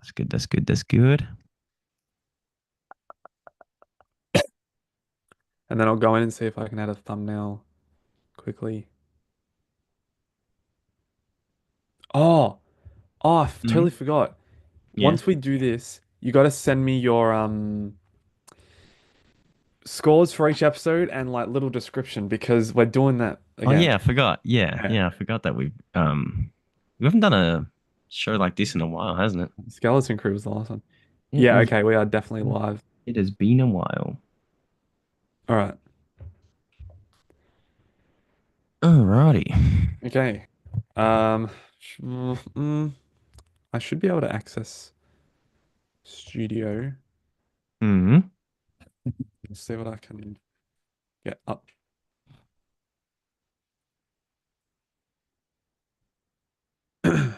That's good. That's good. That's good. And then I'll go in and see if I can add a thumbnail quickly. Oh, totally Mm. forgot. Yeah. Once we do this, you got to send me your scores for each episode and like little description because we're doing that Oh again. yeah, I forgot. Yeah, Yeah. yeah, I forgot that we haven't done a show like this in a while, hasn't it? Skeleton Crew was the last one. It Yeah, was. okay, we are definitely live. It has been a while. All right. Alrighty. Okay. Um, I should be able to access Studio. Hmm. Let's see what I can get up. This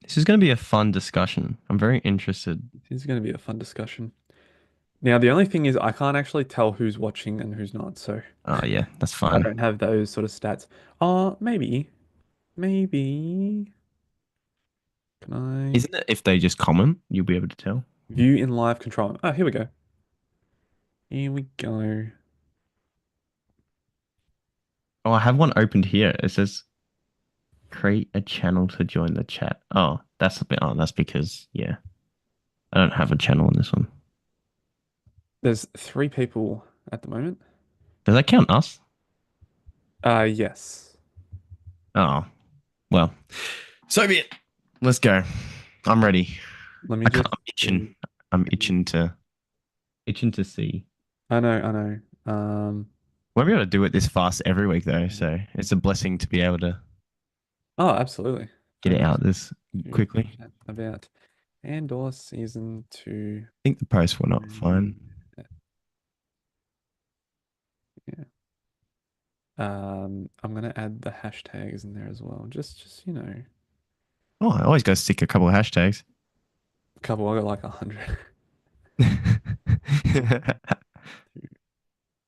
This is going to be a fun discussion. I'm very interested. is going to be a fun discussion. Now, the only thing is I can't actually tell who's watching and who's not, so Oh yeah, that's I fine. don't have those sort of stats. Maybe. Can I Isn't it if they just comment, you'll be able to tell? view in live control? Oh, here we go. Here we go. Oh, I have one opened here. It says create a channel to join the chat. Oh, that's a bit. Oh, that's because yeah, I don't have a channel in this one. There's three people at the moment. Does that count us? Yes. Oh, well, so be it. Let's go. I'm ready. Let me I can't. just I'm see. itching. I'm itching to see. I know. Won't be able to do it this fast every week though, so it's a blessing to be able to Oh, absolutely. get it Going out this to quickly. chat about Andor season two. I think the posts were not fine. Yeah. I'm gonna add the hashtags in there as well. Just Oh, I always go stick a couple of hashtags. a couple. I got like 100.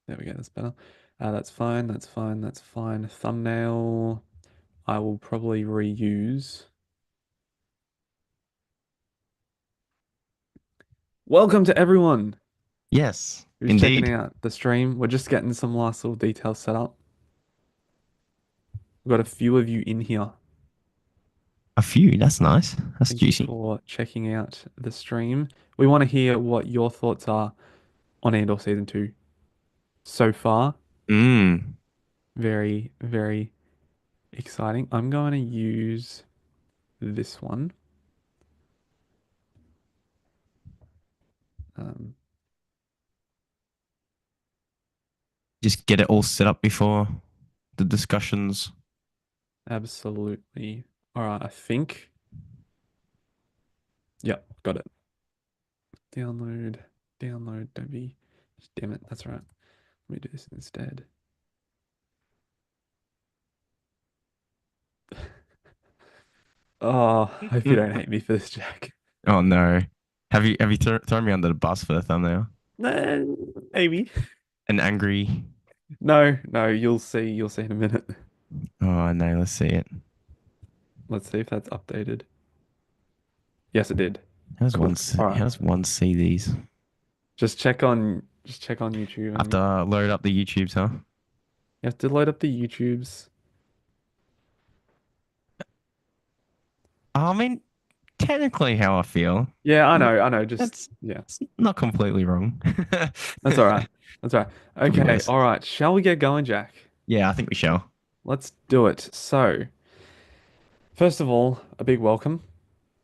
There we go. That's better. That's fine. That's fine. That's fine. Thumbnail. I will probably reuse. Welcome to everyone Yes, who's checking indeed. out the stream. We're just getting some last little details set up. We've got a few of you in here. A few. That's nice. That's Thank you juicy. for checking out the stream. We want to hear what your thoughts are on Andor season two so far. Mm. Very, very exciting. I'm going to use this one. Um, Just get it all set up before the discussions. Absolutely. All right, I think. Yep, got it. Download, download, don't be. Damn it, that's right. Let me do this instead. Oh, hope you don't hate me for this, Jack. Oh no. Have you thrown me under the bus for the thumbnail? Maybe. An angry. No, you'll see. You'll see in a minute. Oh no, let's see it. Let's see if that's updated. Yes, it did. Cool. All right. How does one see these? Just check on YouTube I have and to load up the YouTubes, huh? you have to load up the YouTubes. I mean, technically how I feel. Yeah, I Mm, know, I know. Just That's yeah. it's not completely wrong. That's all right. That's all right. Could be Okay, worse. all right. Shall we get going, Jack? Yeah, I think we shall. Let's do it. So, first of all, a big welcome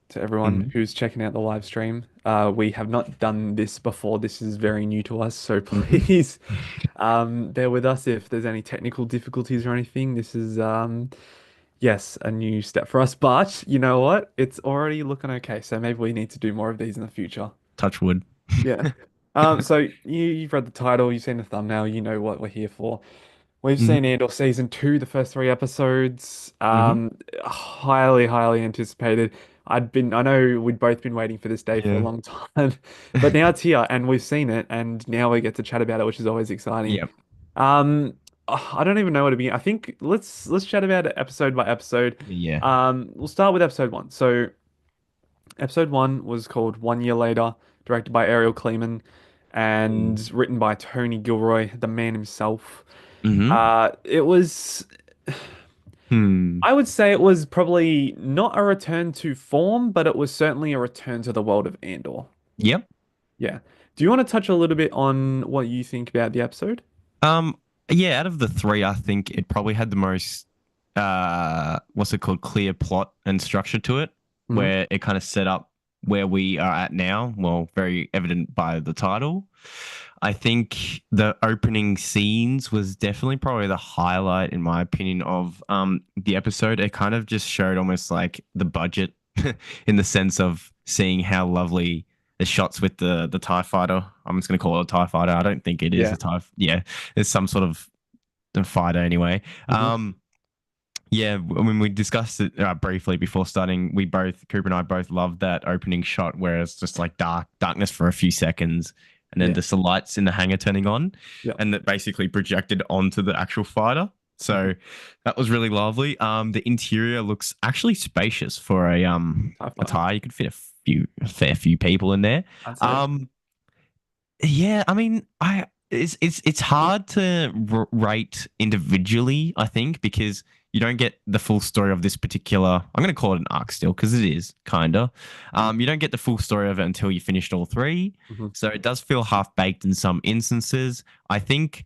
to everyone Hmm. who's checking out the live stream. We have not done this before. This is very new to us, so Hmm. please bear with us if there's any technical difficulties or anything. This is yes, a new step for us, but you know what? It's already looking okay, so maybe we need to do more of these in the future. Touch wood. Yeah. So you've read the title, you've seen the thumbnail, you know what we're here for. We've Hmm. seen Andor season two, the first three episodes. Hmm. Highly, highly anticipated. I know we'd both been waiting for this day for a Yeah. long time, but now it's here and we've seen it, and now we get to chat about it, which is always exciting. Yeah. I don't even know where to begin. I think let's chat about it episode by episode. Yeah. We'll start with episode one. So Episode one was called 1 Year Later, directed by Ariel Kleeman Mm. and written by Tony Gilroy, the man himself. Hmm. It was, Hmm. I would say it was probably not a return to form, but it was certainly a return to the world of Andor. Yep. Yeah. Do you want to touch a little bit on what you think about the episode? Um, yeah, out of the three, I think it probably had the most what's it called, clear plot and structure to it, Hmm. where it kind of set up where we are at now. Well, very evident by the title. I think the opening scenes was definitely probably the highlight, in my opinion, of the episode. It kind of just showed almost like the budget in the sense of seeing how lovely the shots with the TIE fighter. I'm just gonna call it a TIE fighter. I don't think it is Yeah. a TIE. Yeah, it's some sort of fighter anyway. Hmm. Yeah, when we discussed it briefly before starting, Cooper and I both loved that opening shot where it's just like darkness for a few seconds, and then Yeah. just the lights in the hangar turning on, Yeah. and that basically projected onto the actual fighter. Hmm. So that was really lovely. The interior looks actually spacious for TIE a fighter. tire. You could fit a fair few people in there. I'd say. Um, yeah, I mean, I it's hard to rate individually, I think, because you don't get the full story of this particular. I'm going to call it an arc still because it is kinda. You don't get the full story of it until you finished all three, Mm-hmm. so it does feel half baked in some instances. I think,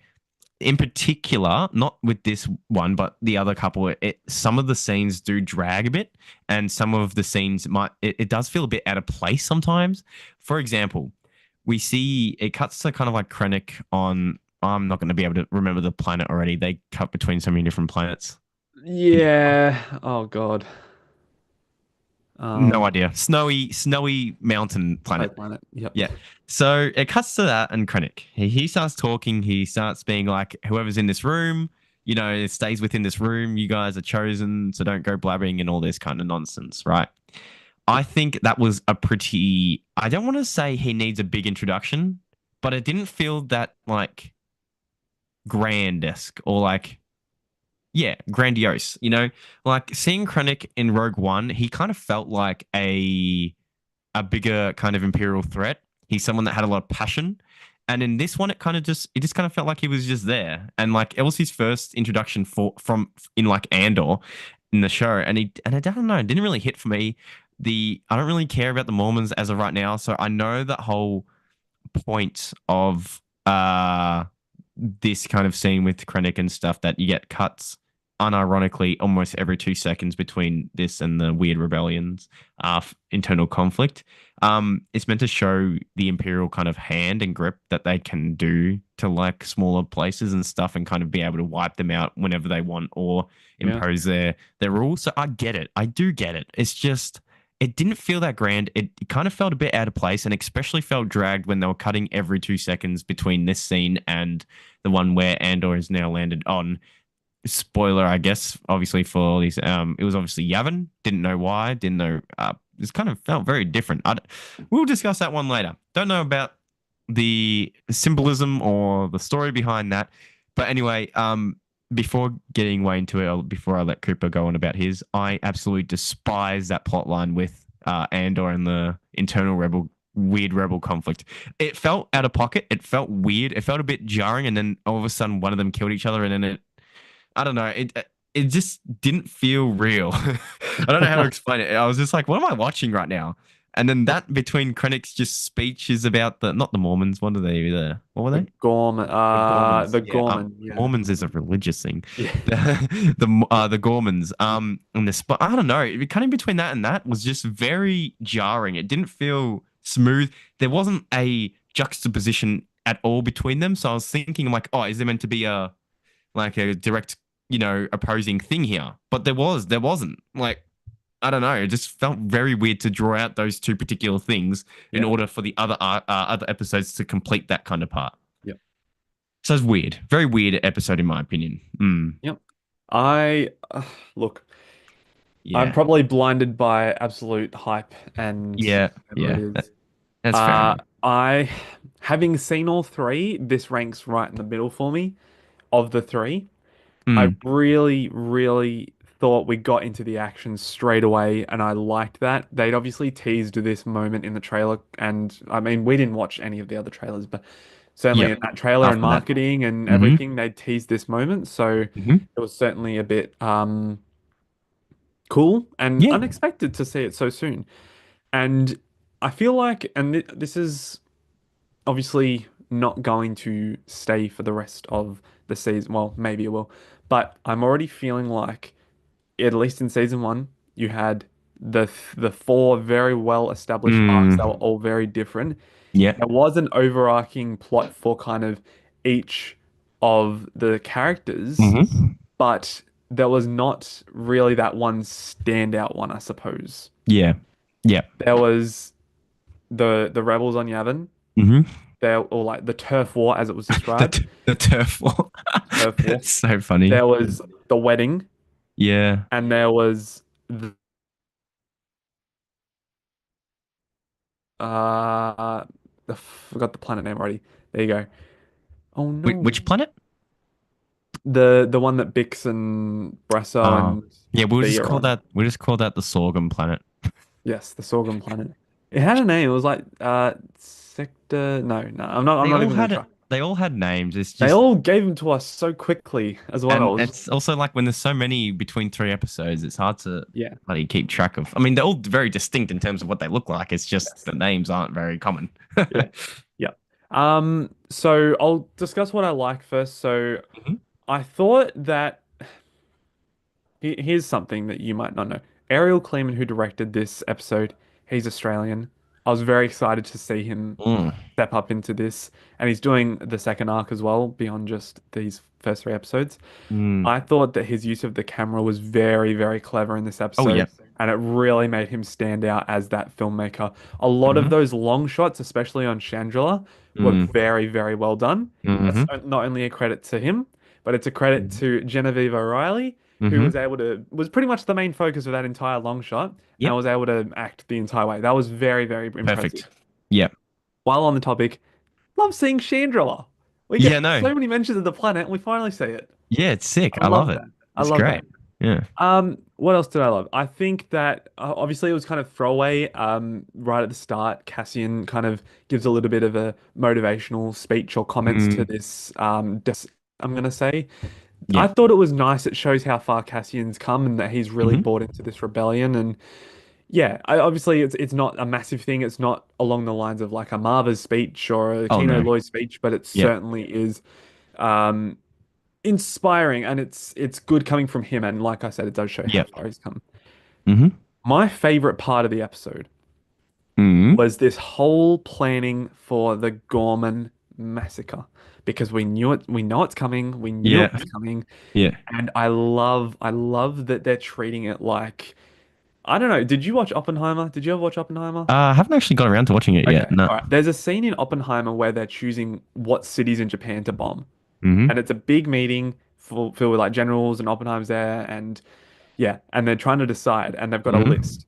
in particular, not with this one, but the other couple, some of the scenes do drag a bit, and some of the scenes it does feel a bit out of place sometimes. For example, we see it cuts to kind of like Krennic on. I'm not going to be able to remember the planet already. They cut between so many different planets. Can you remember? Yeah. Oh God. No Um, idea. Snowy mountain Snow planet. Planet. Yep. Yeah. So it cuts to that, and Krennic. He starts talking. He starts being like, whoever's in this room, it stays within this room. You guys are chosen, so don't go blabbing and all this kind of nonsense, right? I think that was a pretty. I don't want to say he needs a big introduction, but it didn't feel that like grand-esque or like, yeah, grandiose. Like seeing Krennic in Rogue One, he kind of felt like a bigger kind of imperial threat. He's someone that had a lot of passion. And in this one, it just kind of felt like he was just there. And like it was his first introduction from in like Andor in the show. And I don't know, it didn't really hit for me. I don't really care about the Mormons as of right now. So I know that whole point of this kind of scene with Krennic and stuff, that you get cuts unironically almost every 2 seconds between this and the weird rebellions, internal conflict. It's meant to show the Imperial kind of hand and grip that they can do to like smaller places and stuff, and kind of be able to wipe them out whenever they want or Yeah. impose their rules. So I get it. I do get it. It's just it didn't feel that grand. It kind of felt a bit out of place, and especially felt dragged when they were cutting every 2 seconds between this scene and the one where Andor is now landed on. Spoiler, I guess, obviously for all these. It was obviously Yavin. Didn't know why. Didn't know. This kind of felt very different. We'll discuss that one later. Don't know about the symbolism or the story behind that. But anyway, before getting way into it, before I let Cooper go on about his, I absolutely despise that plot line with Andor and the internal weird rebel conflict. It felt out of pocket. It felt weird. It felt a bit jarring, and then all of a sudden, one of them killed each other, and then I don't know, it just didn't feel real. I don't know how to explain it. I was just like, what am I watching right now? And then that between Krennic's just speech is about the not the Mormons. What are they? What were The they? Gorman. The Gormans. The Yeah. Gorman. Yeah. Mormons is a religious thing. Yeah. The Gormans. And I don't know. Kind of between that and that was just very jarring. It didn't feel smooth. There wasn't a juxtaposition at all between them. So I was thinking, I'm like, oh, is there meant to be a direct, opposing thing here? But there wasn't. Like, I don't know. It just felt very weird to draw out those two particular things in Yeah. order for the other episodes to complete that kind of part. Yeah. So it's weird, very weird episode in my opinion. Yep. I look, I'm Yeah, probably blinded by absolute hype and yeah, whatever it yeah. is. That's fair enough. I, having seen all three, this ranks right in the middle for me of the three. I Mm, really, really thought we got into the action straight away, and I liked that. They'd obviously teased this moment in the trailer, and I mean, we didn't watch any of the other trailers, but certainly Yep. in that trailer and After that. marketing and Hmm. everything, they teased this moment. So Hmm. it was certainly a bit cool and Yeah. unexpected to see it so soon. And I feel like, and this is obviously not going to stay for the rest of the season. Well, maybe it will, but I'm already feeling like, at least in season one, you had the four very well established arcs that were Mm. all very different. Yeah. There was an overarching plot for kind of each of the characters, Hmm. but there was not really that one standout one, I suppose. Yeah. Yeah. There was the rebels on Yavin, Hmm. there or like the turf war as it was described, The turf war. turf war. It's so funny. There was the wedding, Yeah. and there was the uh I forgot the planet name already. There you go. Oh no. Which planet? The one that Bix and Brasso Oh, and yeah. We'll B just are call on. that. We'll just call that the sorghum planet. Yes, the Sorghum planet. It had a name. It was like Sector. No, no. I'm They not all even gonna had try. it. They all had names. It's They just, all gave them to us so quickly as and well. it's also like when there's so many between three episodes, it's hard to Yeah. bloody keep track of. I mean, they're all very distinct in terms of what they look like. It's just Yes. the names aren't very common. Yeah. Yeah. So I'll discuss what I like first. So Mhm. I thought that here's something that you might not know. Ariel Kleeman, who directed this episode, he's Australian. I was very excited to see him Mm. step up into this, and he's doing the second arc as well, beyond just these first three episodes. Mm. I thought that his use of the camera was very, very clever in this Oh yeah. episode, and it really made him stand out as that filmmaker. A lot of Hmm. those long shots, especially on Chandrila, were Mm. very, very well done. That's Hmm. not only a credit to him, but it's a credit to Genevieve O'Reilly, who Hmm. was pretty much the main focus of that entire long shot and Yep. was able to act the entire way. That was very, very impressive. Perfect. Yep. While on the topic, love seeing Chandrila. We get Yeah. No. so many mentions of the planet, and we finally see it. Yeah. It's sick. I I love love it. that. I It's love that. great. Yeah. What else did I love? I think that obviously it was kind of throwaway. Right at the start, Cassian kind of gives a little bit of a motivational speech or comments to Mm. this. I'm gonna say. I Yeah. thought it was nice. It shows how far Cassian's come and that he's really Hmm. bought into this rebellion. And yeah, obviously it's not a massive thing. It's not along the lines of like a Marva's speech or a Oh Kino no. Loy's speech, but it Yep. certainly is. Um, Inspiring and it's good coming from him and like I said it does show how Yep. far he's come. Hmm. My favorite part of the episode Hmm. was this whole planning for the Gorman massacre because we know it's coming, we knew it Yeah. was coming, Yeah. and I love that they're treating it like I don't know, did you watch Oppenheimer? Did you ever watch Oppenheimer? I haven't actually got around to watching it yet. Okay, No. all right. There's a scene in Oppenheimer where they're choosing what cities in Japan to bomb. Hmm. And it's a big meeting filled with like generals and Oppenheimer's there and yeah, and they're trying to decide and they've got a Hmm. list.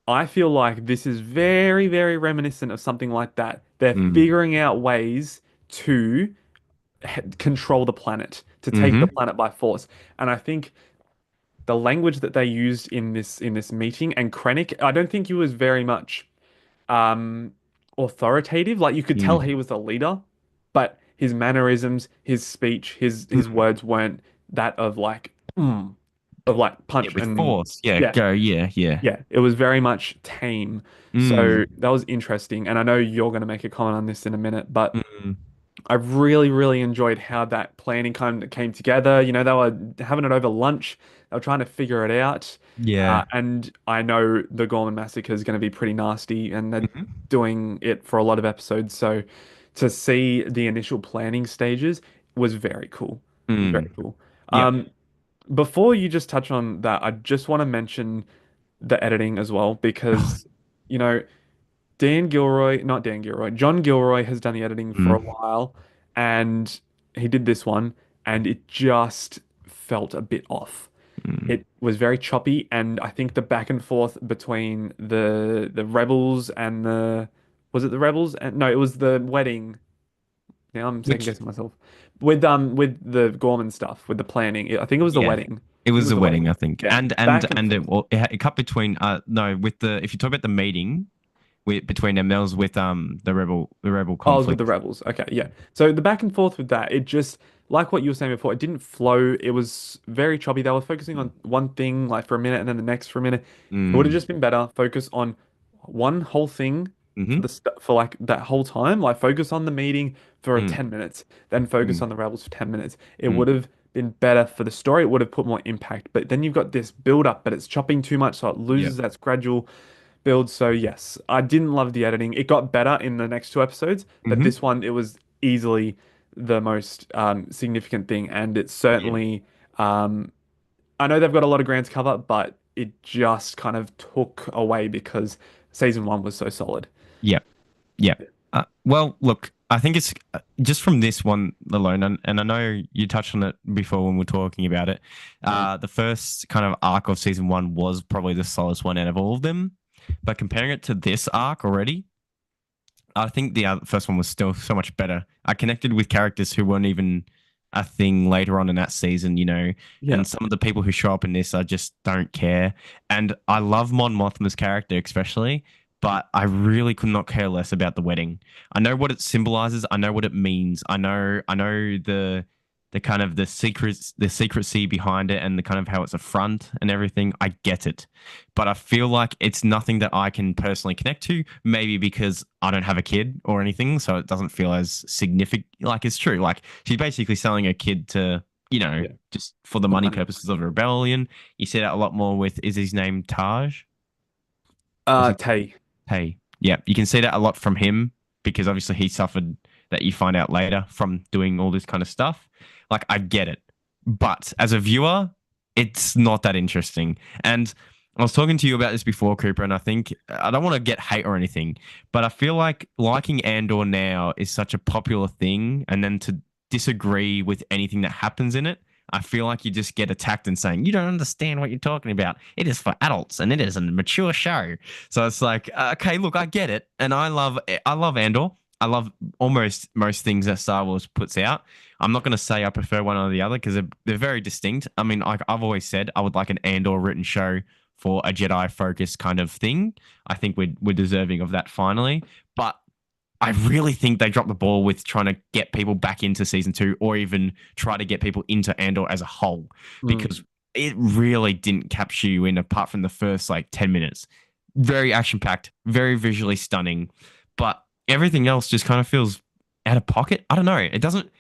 I feel like this is very, very reminiscent of something like that. They're Mm. figuring out ways to control the planet, to take the Hmm. planet by force. And I think the language that they used in this meeting and Krennic, I don't think he was very much um authoritative. Like you could tell Mm. he was the leader, but his mannerisms, his speech, his Mm. words weren't that of like of like Yeah, punch with and force. Yeah, yeah, go. Yeah, yeah. yeah. It was very much tame. So Mm. that was interesting. And I know you're going to make a comment on this in a minute, but Mm. I really, really enjoyed how that planning kind of came together. You know, they were having it over lunch. They were trying to figure it out. Yeah. And I know the Gorman Massacre is going to be pretty nasty, and they're Hmm. doing it for a lot of episodes. So to see the initial planning stages was very cool. Very Mm. cool. Yep. Before you just touch on that, I just want to mention the editing as well, because, you know, not Dan Gilroy, John Gilroy has done the editing for a Mm. while, and he did this one, and it just felt a bit off. Mm. It was very choppy, and I think the back and forth between the rebels and was it the rebels? And no, it was the wedding. Now I'm second Which, guessing myself. With the Gorman stuff, with the planning. I think it was the yeah. wedding. It It was was a the wedding, wedding. I think, Yeah, and back and and forth. it cut between no with the if you talk about the meeting between them, there was with the rebel Oh, I was with the conflict. rebels. Okay, yeah. So the back and forth with that, it just like what you were saying before, it didn't flow. It was very choppy. They were focusing on one thing like for a minute and then the next for a minute. It would have Mm, just been better. Focus on one whole thing for mm-hmm, for like that whole time. Like focus on the meeting for mm, 10 minutes, then focus mm, on the rebels for 10 minutes. It mm, would have been better for the story. It would have put more impact. But then you've got this build up, but it's chopping too much, so it yeah, loses that gradual build. So yes, I didn't love the editing. It got better in the next two episodes, but mm-hmm, this one it was easily the most significant thing, and it's yeah, certainly I know they've got a lot of ground to cover, but it just kind of took away because season one was so solid. yeah, yeah. Well, look, I think it's just from this one alone, and I know you touched on it before when we are talking about it. The first kind of arc of season one was probably the slowest one out of all of them, but comparing it to this arc already, I think the first one was still so much better. I connected with characters who weren't even a thing later on in that season, Yeah, and some of the people who show up in this, I just don't care. And I love Mon Mothma's character, especially, but I really could not care less about the wedding. I know what it symbolizes. I know what it means. I know the kind of the secrecy behind it, and the kind of how it's a front and everything. I get it, but I feel like it's nothing that I can personally connect to. Maybe because I don't have a kid or anything, so it doesn't feel as significant. Like it's true. Like she's basically selling her kid to, yeah, just for the for money money. purposes of rebellion. You see that a lot more with is his name Taj or something. Tay. Hey, yeah, you can see that a lot from him because obviously he suffered that you find out later from doing all this kind of stuff. Like, I get it. But as a viewer, it's not that interesting. And I was talking to you about this before, Cooper, and I think I don't want to get hate or anything, but I feel like liking Andor now is such a popular thing. And then to disagree with anything that happens in it, I feel like you just get attacked and saying, you don't understand what you're talking about. It is for adults and it is a mature show. So it's like, okay, look, I get it, and I love Andor. I love almost most things that Star Wars puts out. I'm not going to say I prefer one or the other because they're very distinct. I mean, like I've always said, I would like an Andor written show for a Jedi focused kind of thing. I think we're deserving of that finally, but I really think they dropped the ball with trying to get people back into season two or even try to get people into Andor as a whole Mm. because it really didn't capture you in apart from the first like 10 minutes. Very action packed, very visually stunning, but everything else just kind of feels out of pocket. I don't know. It doesn't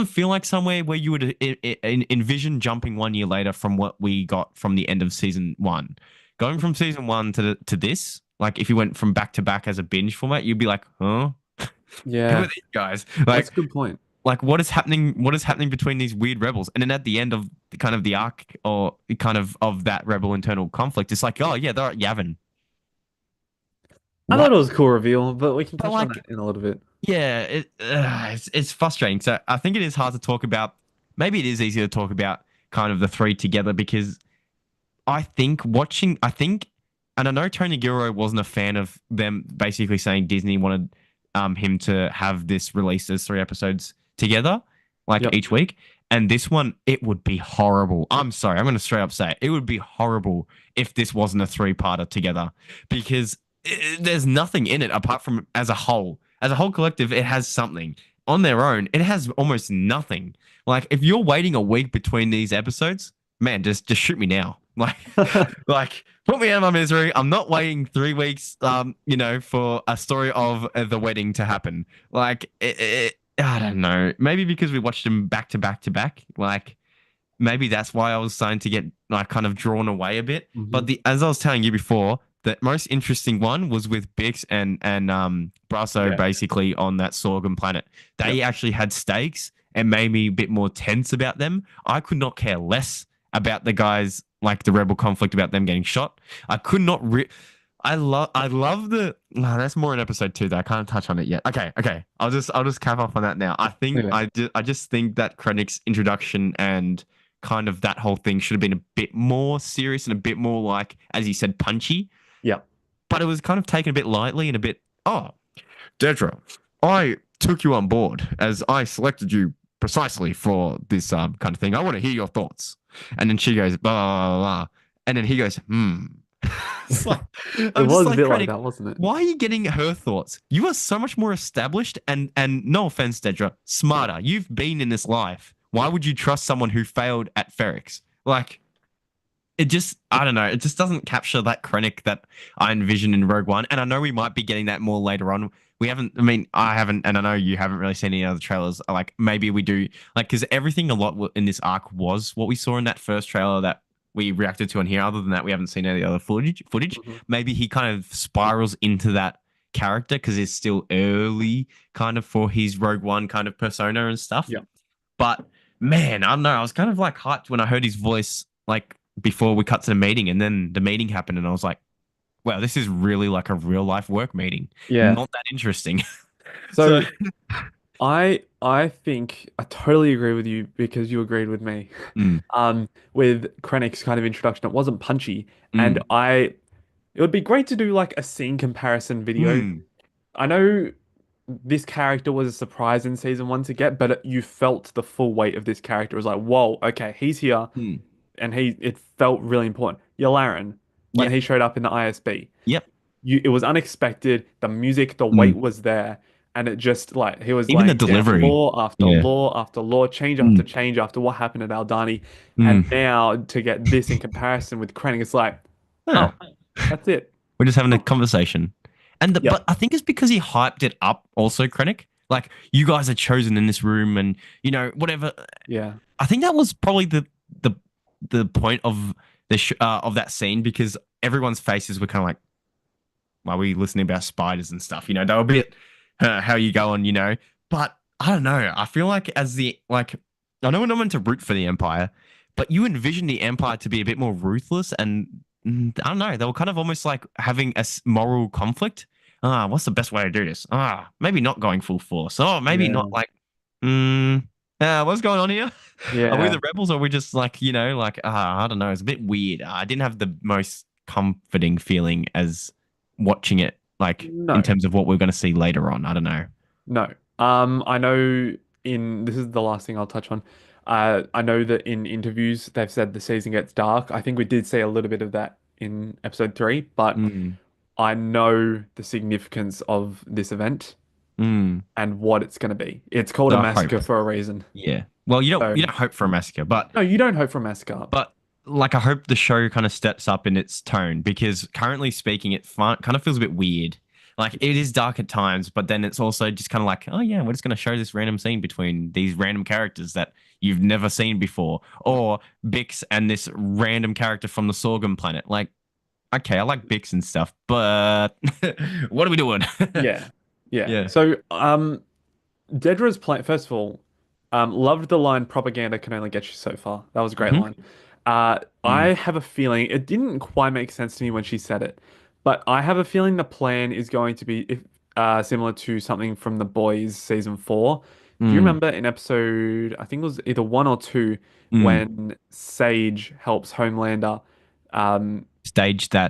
feel like somewhere where you would envision jumping 1 year later from what we got from the end of season one. Going from season one to this, like if you went from back to back as a binge format, you'd be like, huh? Who are Yeah, these guys? that's a good point. Like what is happening? What is happening between these weird rebels? And then at the end of kind of the arc or kind of that rebel internal conflict, it's like, oh yeah, they're at Yavin. I thought What? it was a cool reveal, but we can But touch on like that in a little bit. yeah, it's frustrating. So I think it is hard to talk about. Maybe it is easier to talk about kind of the three together because I think, and I know Tony Gilroy wasn't a fan of them basically saying Disney wanted him to have this released as three episodes together, like Yep. each week. And this one, it would be horrible. I'm sorry, I'm going to straight up say it. It would be horrible if this wasn't a three-parter together because there's nothing in it apart from as a whole. As a whole collective, it has something. On their own, it has almost nothing. Like if you're waiting a week between these episodes, man, just shoot me now. Like put me out of my misery. I'm not waiting 3 weeks, for a story of the wedding to happen. Like I don't know. Maybe because we watched them back to back to back. Like maybe that's why I was starting to get like kind of drawn away a bit. Hmm. But the as I was telling you before, the most interesting one was with Bix and Brasso Yeah. basically on that Sorghum planet. They Yep. actually had stakes and made me a bit more tense about them. I could not care less about the guys like the rebel conflict about them getting shot. I could not I love the no, that's more in episode two that I can't touch on it yet. Okay. I'll just cap off on that now. Okay. I just think that Krennic's introduction and kind of that whole thing should have been a bit more serious and a bit more like, as you said, punchy. Yep. But it was kind of taken a bit lightly and a bit, oh, Dedra, I took you on board as I selected you precisely for this kind of thing. I want to hear your thoughts. And then she goes, blah, blah, blah, blah. And then he goes, hmm. It's like, It I'm just was a like, bit like Krennic, that, wasn't it? why are you getting her thoughts? You are so much more established and no offense, Dedra, smarter. You've been in this life. Why would you trust someone who failed at Ferrix? Like, it just, I don't know, it just doesn't capture that Krennic that I envision in Rogue One. And I know we might be getting that more later on. We haven't, I mean, I haven't, and I know you haven't really seen any other trailers. Like, maybe we do, like, because everything a lot in this arc was what we saw in that first trailer that we reacted to on here. Other than that, we haven't seen any other footage. Mhm. Maybe he kind of spirals into that character because it's still early kind of for his Rogue One kind of persona and stuff. Yeah. But man, I don't know. I was kind of like hyped when I heard his voice, like before we cut to the meeting, and then the meeting happened, and I was like, wow, this is really like a real life work meeting. Yeah. Not that interesting. So, So I think I totally agree with you because you agreed with me. mm, With Krennic's kind of introduction, it wasn't punchy, and mm, it would be great to do like a scene comparison video. mm, I know this character was a surprise in season one to get, but you felt the full weight of this character. It was like, whoa, okay, he's here, mm. and it felt really important. Yularen, when Yep, he showed up in the ISB, yep. it was unexpected. The music, the weight Mm. was there, and it just like he was Even the laying down delivery. law after Yeah. law after law, change after Mm, change after what happened at Aldani, and mm. now to get this in comparison with Krennic, it's like, Huh. oh, that's it. We're just having a Oh, conversation. But yep, I think it's because he hyped it up also, Krennic. Like, you guys are chosen in this room and, whatever. yeah, I think that was probably the the point of of that scene because everyone's faces were kind of like, "Why are we listening about spiders and stuff?" They were a bit, "How you going?" But I don't know. I feel like I know we're not meant to root for the Empire, but you envision the Empire to be a bit more ruthless and I don't know. They were kind of almost like having a moral conflict. What's the best way to do this? Maybe not going full force. Oh, maybe not yeah, like, what's going on here? Are we yeah. the rebels or are we just like, I don't know. It's a bit weird. I didn't have the most comforting feeling as watching it, like in No, terms of what we're going to see later on. I don't know. no. I know in this is the last thing I'll touch on. I know that in interviews they've said the season gets dark. I think we did see a little bit of that in episode three, but Mm, I know the significance of this event mm. and what it's going to be. It's called a So I hope. massacre for a reason. Yeah. Well, you don't So, you don't hope for a massacre, but no, you don't hope for a massacre. but like I hope the show kind of steps up in its tone because currently speaking, it kind of feels a bit weird. Like it is dark at times, but then it's also just kind of like, oh yeah, we're just going to show this random scene between these random characters that you've never seen before, or Bix and this random character from the Sorghum planet. Like, okay, I like Bix and stuff, but what are we doing? Yeah, yeah. Yeah. So, Dedra's plan. First of all, loved the line "propaganda can only get you so far." That was a great Hmm. line. I Mm. have a feeling it didn't quite make sense to me when she said it, but I have a feeling the plan is going to be similar to something from The Boys season four. Do you Mm. remember in episode, I think it was either one or two, Mm. when Sage helps Homelander um, Stage stage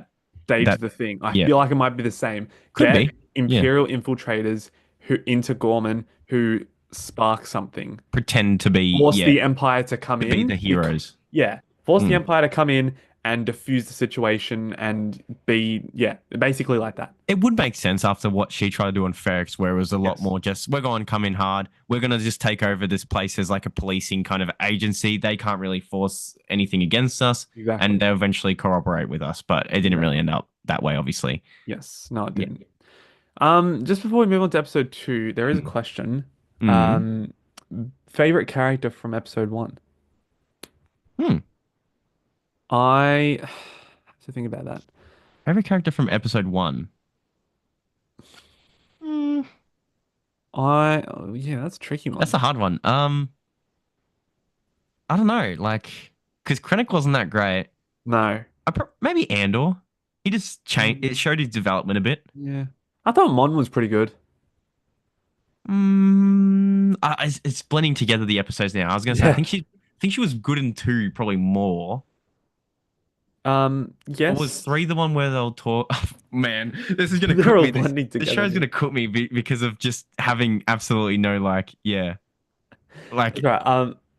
that the thing? I yeah feel like it might be the same. could Get be yeah Imperial infiltrators who into Gorman who spark something. pretend to be Force yeah the Empire to come to be in. the heroes. Yeah, force the Mm. Empire to come in and diffuse the situation and be, yeah, basically like that. It would make sense after what she tried to do on Ferrex, where it was a lot Yes, more just we're going to come in hard. We're going to just take over this place as like a policing kind of agency. They can't really force anything against us, and exactly. they'll eventually cooperate with us. But it didn't really Exactly. end up that way, obviously. Yes, no, it Yeah. didn't. Just before we move on to episode two, there is a question. Mm. Um, Favorite character from episode one? Hmm. I have to think about that. Every character from episode one. Mm. Oh, yeah, that's a tricky That's one. a hard one. I don't know, like, because Krennic wasn't that great. No. Maybe Andor. He just changed. It Mm, showed his development a bit. yeah. I thought Mon was pretty good. It's blending together the episodes now. I was gonna say, Yeah. I think she was good in two, probably more. Or was Yes. three the one where they'll talk? Man, this is gonna They're cook all me. blending This together show's now. gonna cook me because of just having absolutely no like, yeah. That's Like, right.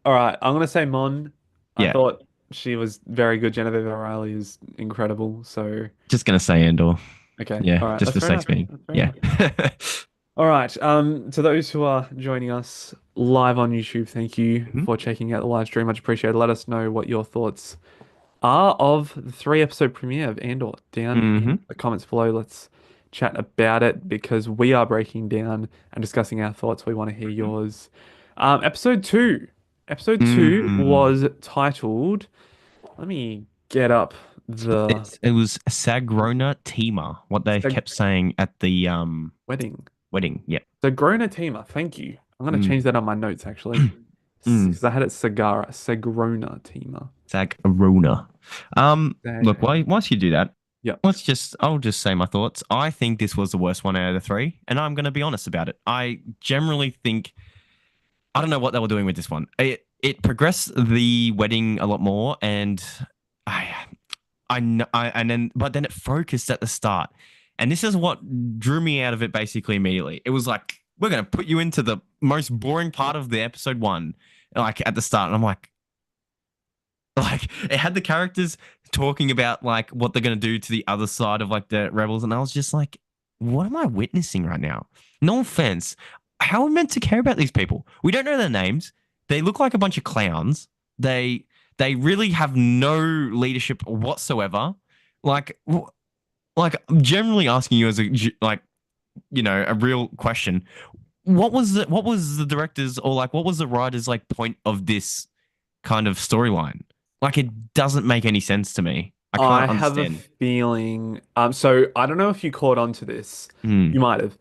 All right. I'm gonna say Mon. I yeah, thought she was very good. Genevieve O'Reilly is incredible. So just gonna say Andor. okay. Yeah, All right. just That's for fair sake enough. of being. That's fair Yeah. enough. All right. To those who are joining us live on YouTube, thank you Mhm. for checking out the live stream. Much appreciated. Let us know what your thoughts are of the three-episode premiere of Andor down in Hmm. the comments below. Let's chat about it because we are breaking down and discussing our thoughts. We want to hear yours. Episode two. Episode two Mm. was titled. Let me get up the It was Sagrona Tima, what they Seg kept saying at the wedding. wedding. Yeah. The Grona Tima. Thank you. I'm gonna change Mm. that on my notes actually, Mm. because I had it Sagara. Segrona Tima. Sagrona. Look, Sag. why once you do that, Yep. I'll just say my thoughts. I think this was the worst one out of the three, and I'm gonna be honest about it. I generally think I don't know what they were doing with this one. It progressed the wedding a lot more, and I and then but then it focused at the start, and this is what drew me out of it basically immediately. It was like we're gonna put you into the most boring part of the episode one, like at the start, and I'm like it had the characters talking about like what they're gonna do to the other side of like the rebels, and I was just like, what am I witnessing right now? No offense, how are we meant to care about these people? We don't know their names. They look like a bunch of clowns. They really have no leadership whatsoever. Like like I'm generally asking you as a like a real question. What was the directors or like what was the writers like point of this kind of storyline? Like it doesn't make any sense to me. I I can't have a understand. feeling. So I don't know if you caught on to this. Hmm. You might have.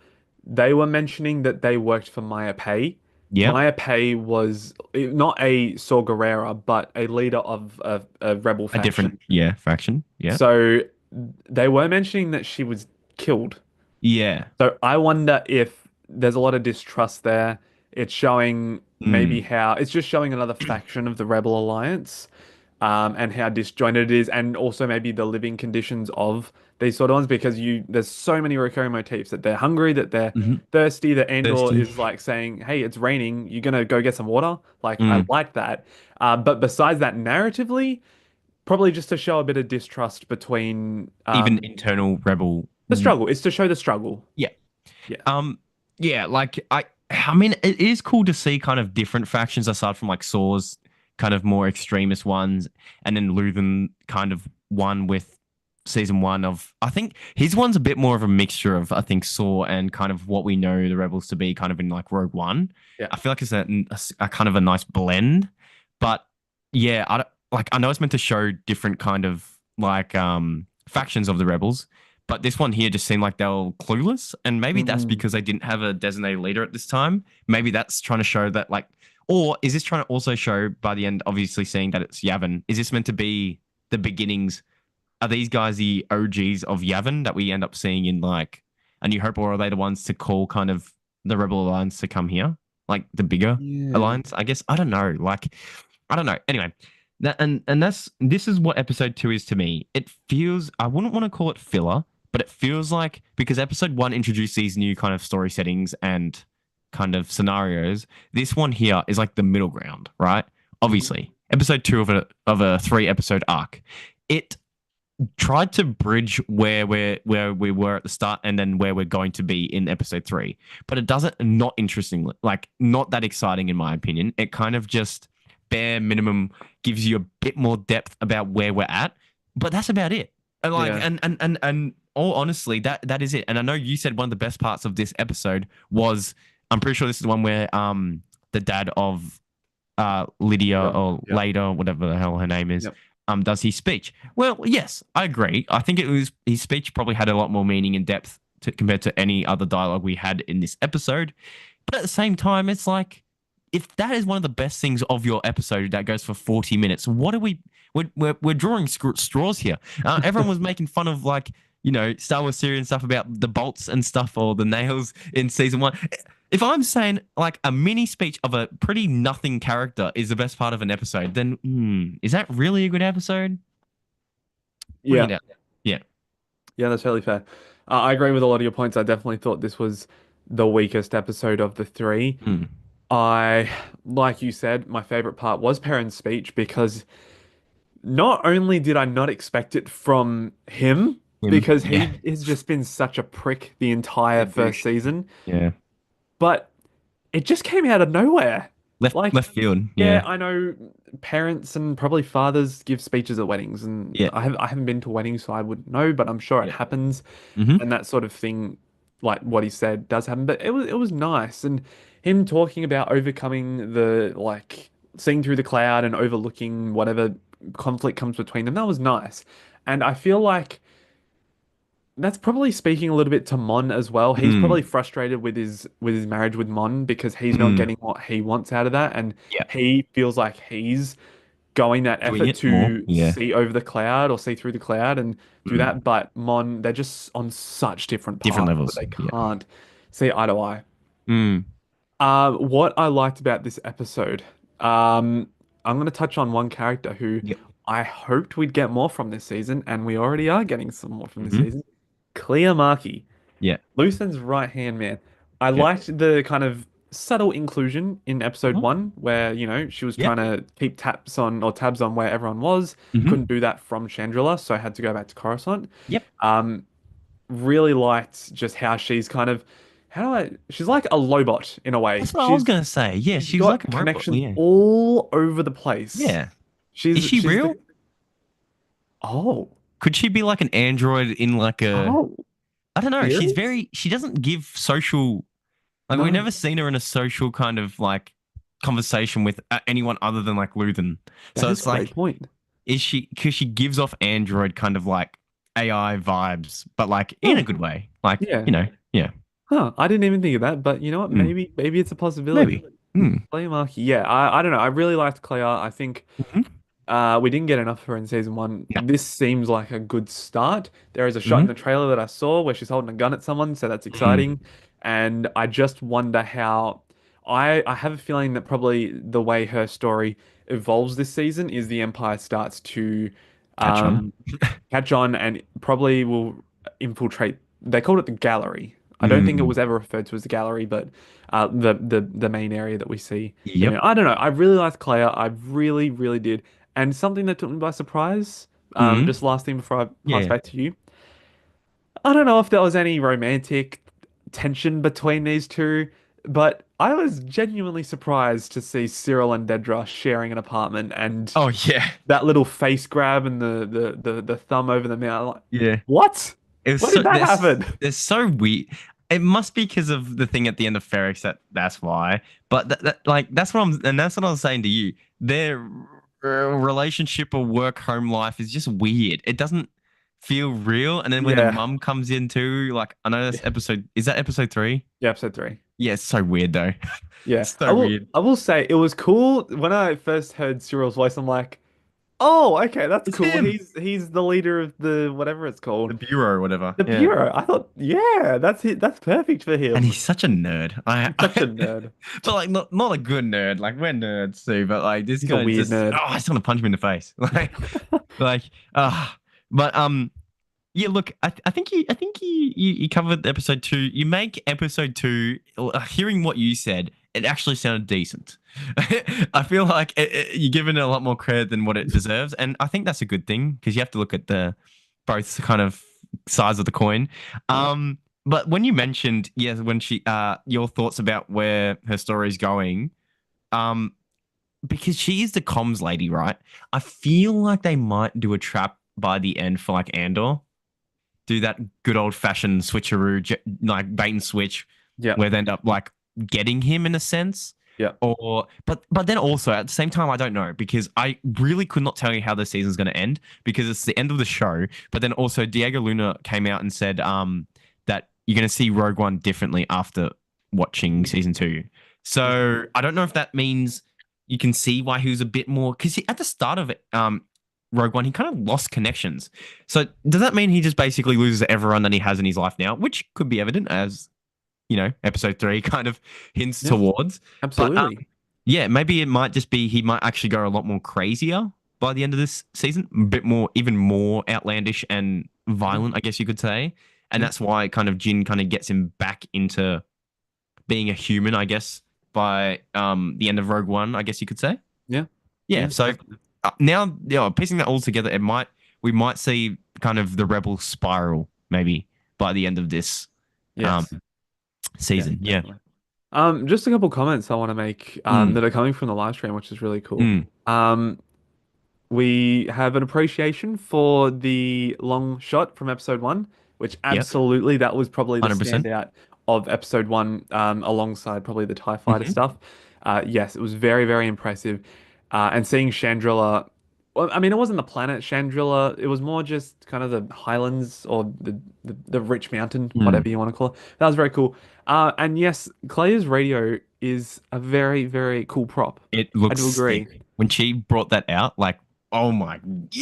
They were mentioning that they worked for Maya Pei. Yep. Maya Pei was not a Saw Gerrera, but a leader of a rebel A faction. different faction. Yeah. So they were mentioning that she was killed. Yeah. So I wonder if there's a lot of distrust there. It's showing maybe Hmm. how it's just showing another faction of the Rebel Alliance, and how disjointed it is, and also maybe the living conditions of these sort of ones. Because there's so many recurring motifs that they're hungry, that they're Hmm. thirsty, that Andor Thirsty. is like saying, "Hey, it's raining. You're gonna go get some water." Like I Mm. like that. But besides that, narratively, probably just to show a bit of distrust between Even internal rebel. the struggle. It's to show the struggle. Yeah. Yeah. Yeah, like I mean it is cool to see kind of different factions aside from like Saw's kind of more extremist ones and then Luthen kind of one with season one of I think his one's a bit more of a mixture of I think Saw and kind of what we know the rebels to be kind of in like Rogue One. Yeah. I feel like it's a kind of a nice blend, but yeah, I know it's meant to show different kind of like factions of the rebels, but this one here just seemed like they were clueless. And maybe that's Mm. because they didn't have a designated leader at this time. Maybe that's trying to show that, like, or is this trying to also show by the end, obviously seeing that it's Yavin? Is this meant to be the beginnings? Are these guys the OGs of Yavin that we end up seeing in like A New Hope, or are they the ones to call kind of the Rebel Alliance to come here? Like the bigger Yeah. alliance, I guess. I don't know. Like, I don't know. Anyway, and this is what episode two is to me. It feels I wouldn't want to call it filler, but it feels like because episode one introduced these new kind of story settings and kind of scenarios, this one here is like the middle ground, right? Mhm. Obviously, episode two of a three episode arc. It tried to bridge where we were at the start and then where we're going to be in episode three, but it doesn't not interesting, like not that exciting in my opinion. It kind of just bare minimum gives you a bit more depth about where we're at, but that's about it. And like Yeah. and all honestly, that is it. And I know you said one of the best parts of this episode was I'm pretty sure this is the one where the dad of Lydia Yeah. or Yeah. Lada, whatever the hell her name is, Yep. does his speech. Well, yes, I agree. I think it was his speech probably had a lot more meaning and depth compared to any other dialogue we had in this episode. But at the same time, it's like if that is one of the best things of your episode that goes for 40 minutes, what are we? We're drawing straws here. Everyone was making fun of like Star Wars series and stuff about the bolts and stuff or the nails in season one. If I'm saying like a mini speech of a pretty nothing character is the best part of an episode, then is that really a good episode? Putting Yeah. it out there. Yeah. Yeah, that's totally fair. I agree with a lot of your points. I definitely thought this was the weakest episode of the three. Mm. I, like you said, my favorite part was Perrin's speech because not only did I not expect it from him, Him. because Yeah. he has just been such a prick the entire A first douche. season, Yeah. but it just came out of nowhere. Like, Left field. yeah, Yeah. I know parents and probably fathers give speeches at weddings, and Yeah. I haven't been to weddings, so I wouldn't know, but I'm sure it Yeah. happens, Mm-hmm. and that sort of thing, like what he said, does happen. But it was nice, and him talking about overcoming the like seeing through the cloud and overlooking whatever conflict comes between them. That was nice, and I feel like that's probably speaking a little bit to Mon as well. He's Mm. probably frustrated with his marriage with Mon because he's not Mm. getting what he wants out of that, and Yeah. he feels like he's going that Doing effort it more. to Yeah. see over the cloud or see through the cloud and do Mm. that. But Mon, they're just on such different Different paths that levels. they Yeah. can't see eye to eye. Mm. What I liked about this episode, um, I'm going to touch on one character who Yep. I hoped we'd get more from this season, and we already are getting some more from this Mm-hmm. season. Clea Markey. Yeah. Luthen's right hand man. I Yeah. liked the kind of subtle inclusion in episode Uh-huh. one where, she was Yeah. trying to keep tabs on where everyone was. Mm-hmm. Couldn't do that from Chandrila, so I had to go back to Coruscant. Yep. Um, really liked just how she's kind of she's like a Lobot in a way. That's what I was gonna say. Yeah, She's she was like got a robot. connections Yeah. all over the place. Yeah. Is She's she she's the real? oh Could she be like an android in like a oh I don't know. serious? She doesn't give social like we've No, never seen her in a social kind of like conversation with anyone other than like Luthen. that So is a it's great like point. is she because she gives off android kind of like AI vibes, but like in a Oh good way. Like, yeah. yeah. Huh, I didn't even think of that, but you know what? Mm, Maybe it's a possibility. maybe. Mm, Clea Markey, yeah, I don't know. I really liked Clea. I think hmm. we didn't get enough of her in season one. No. This seems like a good start. There is a shot in Hmm. the trailer that I saw where she's holding a gun at someone, so that's Mm, exciting. And I just wonder how I have a feeling that probably the way her story evolves this season is the Empire starts to catch on. um catch on and probably will infiltrate. They called it the gallery. I don't think it Mm, was ever referred to as the gallery, but the main area that we see them yep. in. I don't know. I really liked Clea. I really, really did. And something that took me by surprise, Mm, just last thing before I pass yeah. back to you. I don't know if there was any romantic tension between these two, but I was genuinely surprised to see Cyril and Dedra sharing an apartment and Oh yeah. that little face grab and the thumb over the mouth. Like, Yeah. what? It was When so did that happen? they're so weird. It must be because of the thing at the end of Ferrex that's why. But like that's what I was saying to you. Their relationship or work home life is just weird. It doesn't feel real. And then when the Yeah. mum comes in too, like I know that's Yeah, episode is that episode 3? yeah, episode three. Yeah, it's so weird though. Yeah. It's I so will weird. I will say it was cool when I first heard Cyril's voice, I'm like, oh, okay, that's It's cool. him. He's the leader of the whatever it's The called. bureau or whatever. The Yeah. Bureau. I thought, yeah, that's it. That's perfect for And him. he's such a nerd. He's such a nerd. But like not a good nerd. Like we're nerds too, but like this He's a guy weird just nerd. I just want to punch him in the face. Like but yeah, look, I think you covered episode 2. You make episode 2 hearing what you said, it actually sounded decent. I feel like you're giving it a lot more credit than what it deserves, and I think that's a good thing because you have to look at the both kind of sides of the coin. Yeah. But when you mentioned, yes, when she, your thoughts about where her story is going, um, because she is the comms lady, right? I feel like they might do a trap by the end for like Andor, do that good old fashioned switcheroo, like bait and switch, Yeah. where they end up like getting him in a sense. Yeah. Or, but then also at the same time, I don't know because I really could not tell you how the season's going to end because it's the end of the show. But then also Diego Luna came out and said that you're going to see Rogue One differently after watching season 2. So I don't know if that means you can see why he was a bit more because at the start of it, Rogue One, he kind of lost connections. So does that mean he just basically loses everyone that he has in his life now, which could be evident as episode 3 kind of hints Yeah. towards. But Absolutely. yeah, maybe it might just be he might actually go a lot more crazier by the end of this season, a bit more, even more outlandish and Yeah. violent, I guess you could say. And Yeah. that's why kind of Jin kind of gets him back into being a human, I guess, by the end of Rogue One, I guess you could say. Yeah. Yeah. Yeah, So definitely. now, piecing that all together, we might see kind of the rebel spiral maybe by the end of this um Yes. Yeah, season. Yeah. definitely. Just a couple comments I want to make Mm, that are coming from the live stream, which is really cool. mm, We have an appreciation for the long shot from episode one, which yep. absolutely that was probably the 100%. standout of episode one, alongside probably the TIE fighter Hmm. stuff. Yes, it was very, very impressive. And seeing Chandrila, well, I mean, it wasn't the planet Chandrila, it was more just kind of the highlands or the rich mountain, Mm. whatever you want to call it. That was very cool. And yes, Clea's radio is a very, very cool prop. It I looks do agree. sick. When she brought that out, like, oh my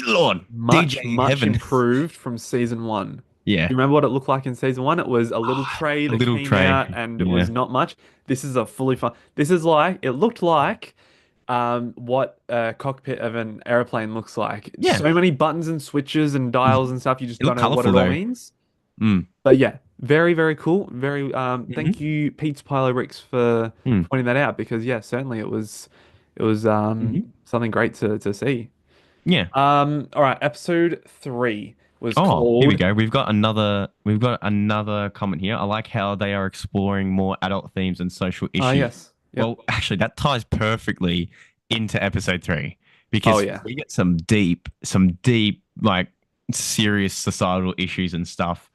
Lord, Much, DJ in much heaven. improved from season one. Do Yeah. you remember what it looked like in season one? It was a little Ah, tray a that little came out tray. and it Yeah. was not much. This is a fully fun. This is like, it looked like what a cockpit of an airplane looks like. Yeah. So many buttons and switches and dials Mhm. and stuff, you just It don't looked know what colorful it all though. means. Mm. But yeah, very, very cool. Very, thank Hmm. you, Pete's Pylorix, for Mm. pointing that out because yeah, certainly it was Hmm. something great to see. Yeah. All right, episode three was Oh, here we called. go. We've got another comment here. I like how they are exploring more adult themes and social Ah, issues. yes. Yep. Well, actually, that ties perfectly into episode three Oh because yeah. we get some deep, like serious societal issues and stuff.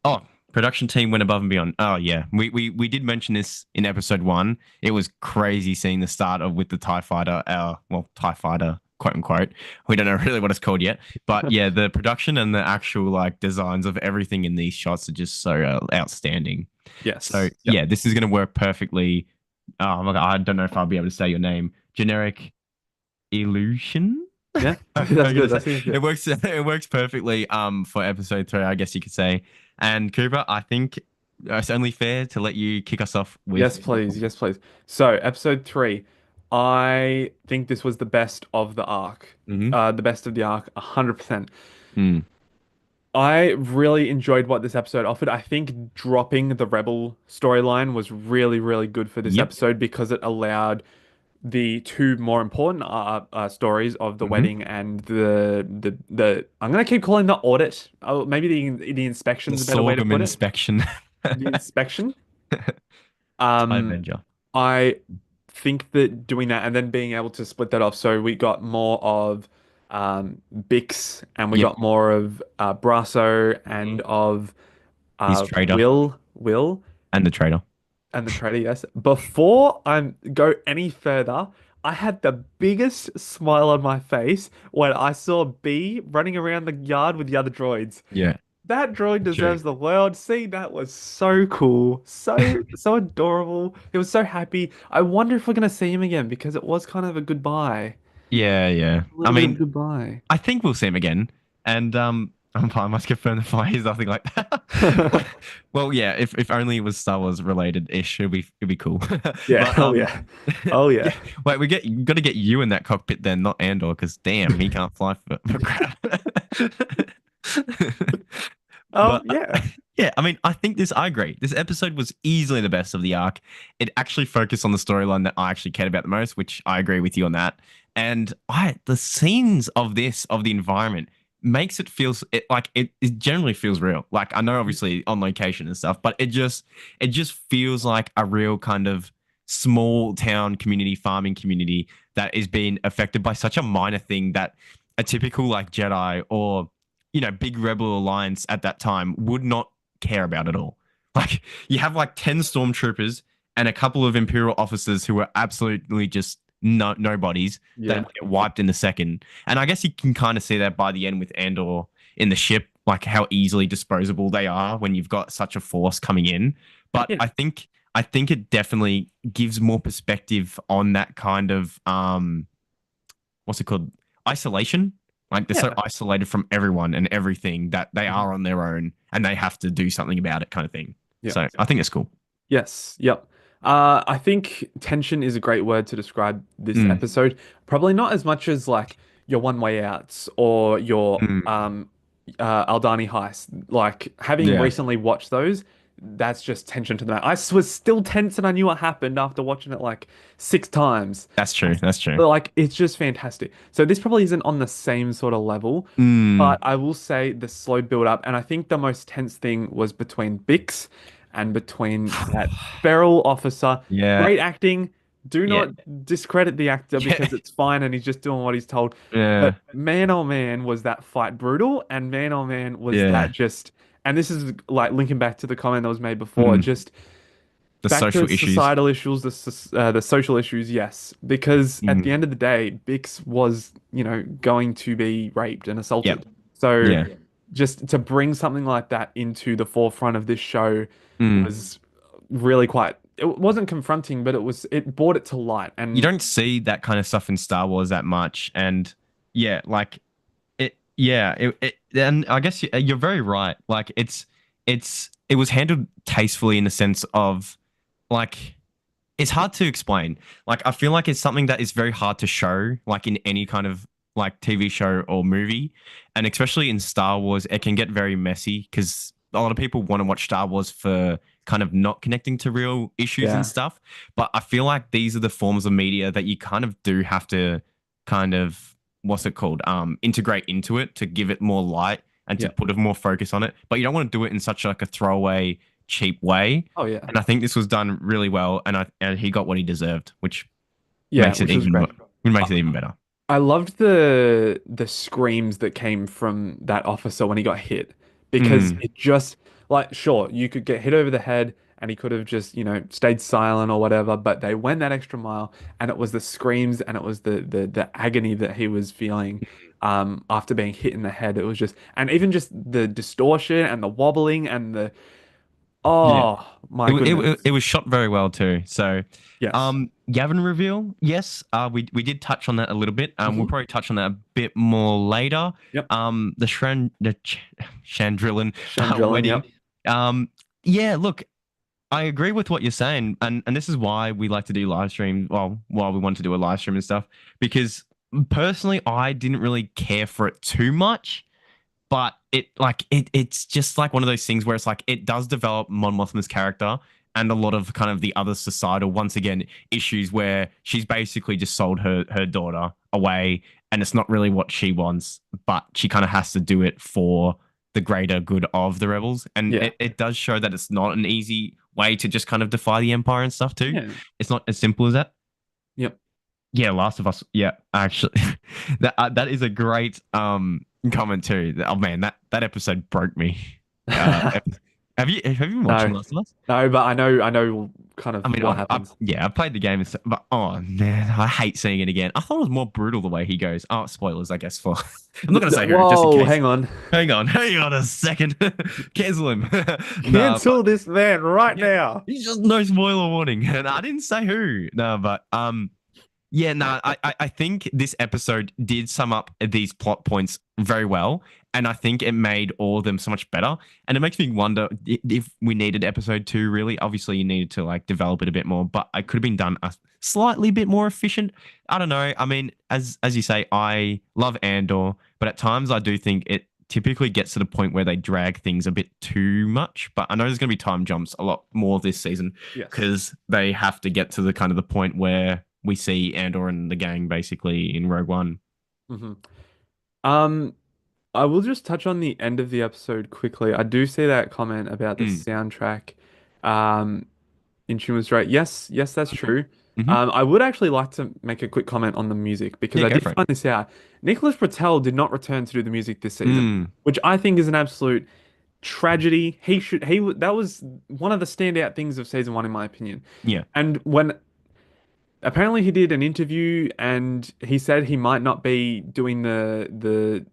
Oh, production team went above and beyond. Oh yeah, we did mention this in episode one. It was crazy seeing the start of with the Tie Fighter, Tie Fighter, quote unquote. We don't know really what it's called yet, but yeah, the production and the actual like designs of everything in these shots are just so outstanding. So Yes. Yep. yeah, this is going to work perfectly. Oh my God, I don't know if I'll be able to say your name. Generic illusion. Yeah. I'm That's gonna good. say That's good. it Good. works. It works perfectly. For episode three, I guess you could say. And Cooper, I think it's only fair to let you kick us off with. Yes, please. Yes, please. So, episode three, I think this was the best of the arc. Mm-hmm. The best of the arc, 100%. Mm. I really enjoyed what this episode offered. I think dropping the Rebel storyline was really, really good for this Yep. episode because it allowed the two more important stories of the Mm-hmm. wedding and the I'm gonna keep calling the audit. Oh, maybe the The inspection's a better way to sorghum put it. inspection. The inspection. Tie Um, Avenger. I think that doing that and then being able to split that off, so we got more of Bix and we Yep. got more of Brasso and Mhm. of He's traitor Will and the traitor. and the trader, yes. Before I go any further, I had the biggest smile on my face when I saw B running around the yard with the other droids. Yeah. That droid True. deserves the world. See, that was so cool. So adorable. He was so happy. I wonder if we're gonna see him again because it was kind of a goodbye. Yeah, yeah. A I little bit of a mean, goodbye. I think we'll see him again. And I must confirm the fire is nothing like that. Well, yeah, if only it was Star Wars related ish, it'd be cool. Yeah, But oh yeah. Oh yeah. yeah, wait, got to get you in that cockpit then, not Andor, because damn, he can't fly for crap. But Yeah. yeah, I mean, I agree. This episode was easily the best of the arc. It actually focused on the storyline that I actually cared about the most, which I agree with you on that. And the scenes of the environment makes it generally feels real. Like I know obviously on location and stuff, but it just feels like a real kind of small town community, farming community that is being affected by such a minor thing that a typical like Jedi or big rebel alliance at that time would not care about at all. Like you have like 10 stormtroopers and a couple of imperial officers who are absolutely just nobodies that Yeah. will get wiped in the second. And I guess you can kind of see that by the end with Andor in the ship, like how easily disposable they are when you've got such a force coming in. But Yeah. I think it definitely gives more perspective on that kind of what's it called? Isolation. Like they're so Yeah. isolated from everyone and everything that they Mhm. are on their own and they have to do something about it, kind of thing. Yeah. So I think it's cool. Yes, yep. I think tension is a great word to describe this Mm, episode. Probably not as much as like your one way outs or your mm, Aldani heist. Like having yeah. recently watched those, that's just tension to the max. I was still tense and I knew what happened after watching it like 6 times. That's true. That's true. But like it's just fantastic. So this probably isn't on the same sort of level, Mm. but I will say the slow build up, and I think the most tense thing was between Bix and between that feral officer. Yeah. Great acting. Do Yeah. not discredit the actor Yeah. because it's fine and he's just doing what he's told. But Yeah. man, oh man, was that fight brutal, and man, oh man, was that Yeah. just. And this is like linking back to the comment that was made before, Mm. just The back to social issues. societal issues, the social issues, yes, because at the Mm. end of the day, Bix was, going to be raped and Yep. assaulted. So Yeah. just to bring something like that into the forefront of this show Mm. was really quite. It wasn't confronting, but it brought it to light. You And don't see that kind of stuff in Star Wars that much, and yeah, like and I guess you're very right. Like it was handled tastefully in the sense of like it's hard to explain. Like I feel like it's something that is very hard to show, like in any kind of like TV show or movie, and especially in Star Wars, it can get very messy because a lot of people want to watch Star Wars for kind of not connecting to real issues and yeah, stuff. But I feel like these are the forms of media that you kind of do have to kind of what's it called? Integrate into it to give it more light and to yeah, put a more focus on it. But you don't want to do it in such like a throwaway, cheap way. oh yeah, And I think this was done really well, and he got what he deserved, which yeah, makes it which was even great. which makes it even better. I loved the screams that came from that officer when he got hit because Mm, it just like sure you could get hit over the head and he could have just stayed silent or whatever, but they went that extra mile and it was the screams and it was the agony that he was feeling after being hit in the head. It was just and even just the distortion and the wobbling and the yeah. oh my It goodness. was shot very well too. So, Yes. Gavin reveal, yes, we did touch on that a little bit. We'll Hmm. probably touch on that a bit more later. Yep. The Chandrillan Chandrillin, wedding. yep. Yeah, look, I agree with what you're saying, and this is why we like to do live stream. Well, while we want to do a live stream and stuff, because personally, I didn't really care for it too much. But it's just like one of those things where it's like it does develop Mon Mothma's character and a lot of kind of the other societal once again issues where she's basically just sold her daughter away and it's not really what she wants, but she kind of has to do it for the greater good of the rebels. And Yeah. it does show that it's not an easy way to just kind of defy the Empire and stuff too. Yeah. It's not as simple as that. Yep. Yeah, Last of Us. Yeah, actually, that is a great comment too. Oh man, that episode broke me. Have you been watching No. Last of Us? No, but I know kind of I mean, what happens. I've played the game, but oh man, I hate seeing it again. I thought it was more brutal the way he goes. Oh, spoilers, I guess. For I'm not gonna say who, just in Whoa, case. hang on. Hang on a second. Cancel him. Nah, but Cancel this man right yeah, now. he's just no spoiler warning, and I didn't say who. No, but yeah, no, I think this episode did sum up these plot points very well, and I think it made all of them so much better. And it makes me wonder if we needed episode two. Really, obviously, you needed to like develop it a bit more, but it could have been done a slightly bit more efficient. I don't know. I mean, as you say, I love Andor, but at times I do think it typically gets to the point where they drag things a bit too much. But I know there's going to be time jumps a lot more this season Yes. because they have to get to the kind of the point where we see Andor and the gang basically in Rogue One. Hmm. Um, I will just touch on the end of the episode quickly. I do see that comment about the Mm. soundtrack. Um, in tune was great. Yes, yes, that's true. Hmm. I would actually like to make a quick comment on the music because Yeah, I go did for it. find this out. Nicholas Britell did not return to do the music this season, Mm. which I think is an absolute tragedy. That was one of the standout things of season one, in my opinion. Yeah. And when apparently he did an interview and he said he might not be doing the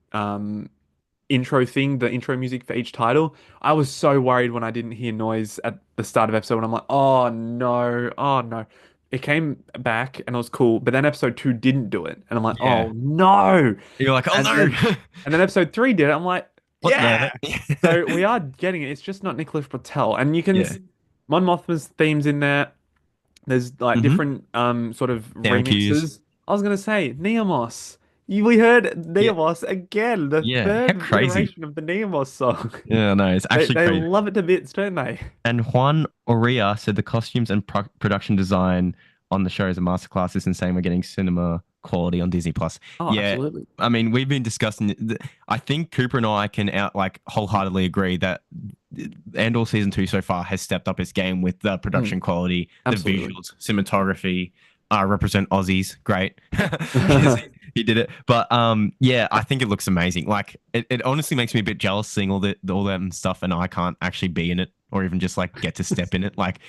intro thing, the intro music for each title. I was so worried when I didn't hear noise at the start of episode, and I'm like, oh no, oh no. It came back and it was cool, but then episode two didn't do it, and I'm like, Yeah. oh no. You're like, oh And no. then and then episode three did it. I'm like, What the yeah. heck? So we are getting it. It's just not Nicholas Britell, and you can Yeah. Mon Mothma's themes in there. There's like Hmm. different sort of Sound cues. remixes. I was gonna say Neomos. We heard Yeah, Neomos again, the yeah. How third crazy. iteration of the Neomos song. Yeah, no, it's They actually they crazy. love it to bits, don't they? And Juan Oria said the costumes and production design on the show is a masterclass. It's insane. We're getting cinema quality on Disney Plus. Oh, Yeah, absolutely. I mean, we've been discussing. I think Cooper and I can wholeheartedly agree that Andor season 2 so far has stepped up its game with the Mm, production quality, the absolutely. visuals, cinematography. Represent Aussies, great. He did it. But yeah, I think it looks amazing. Like it honestly makes me a bit jealous seeing all that stuff, and I can't actually be in it or even just like get to step in it. Like,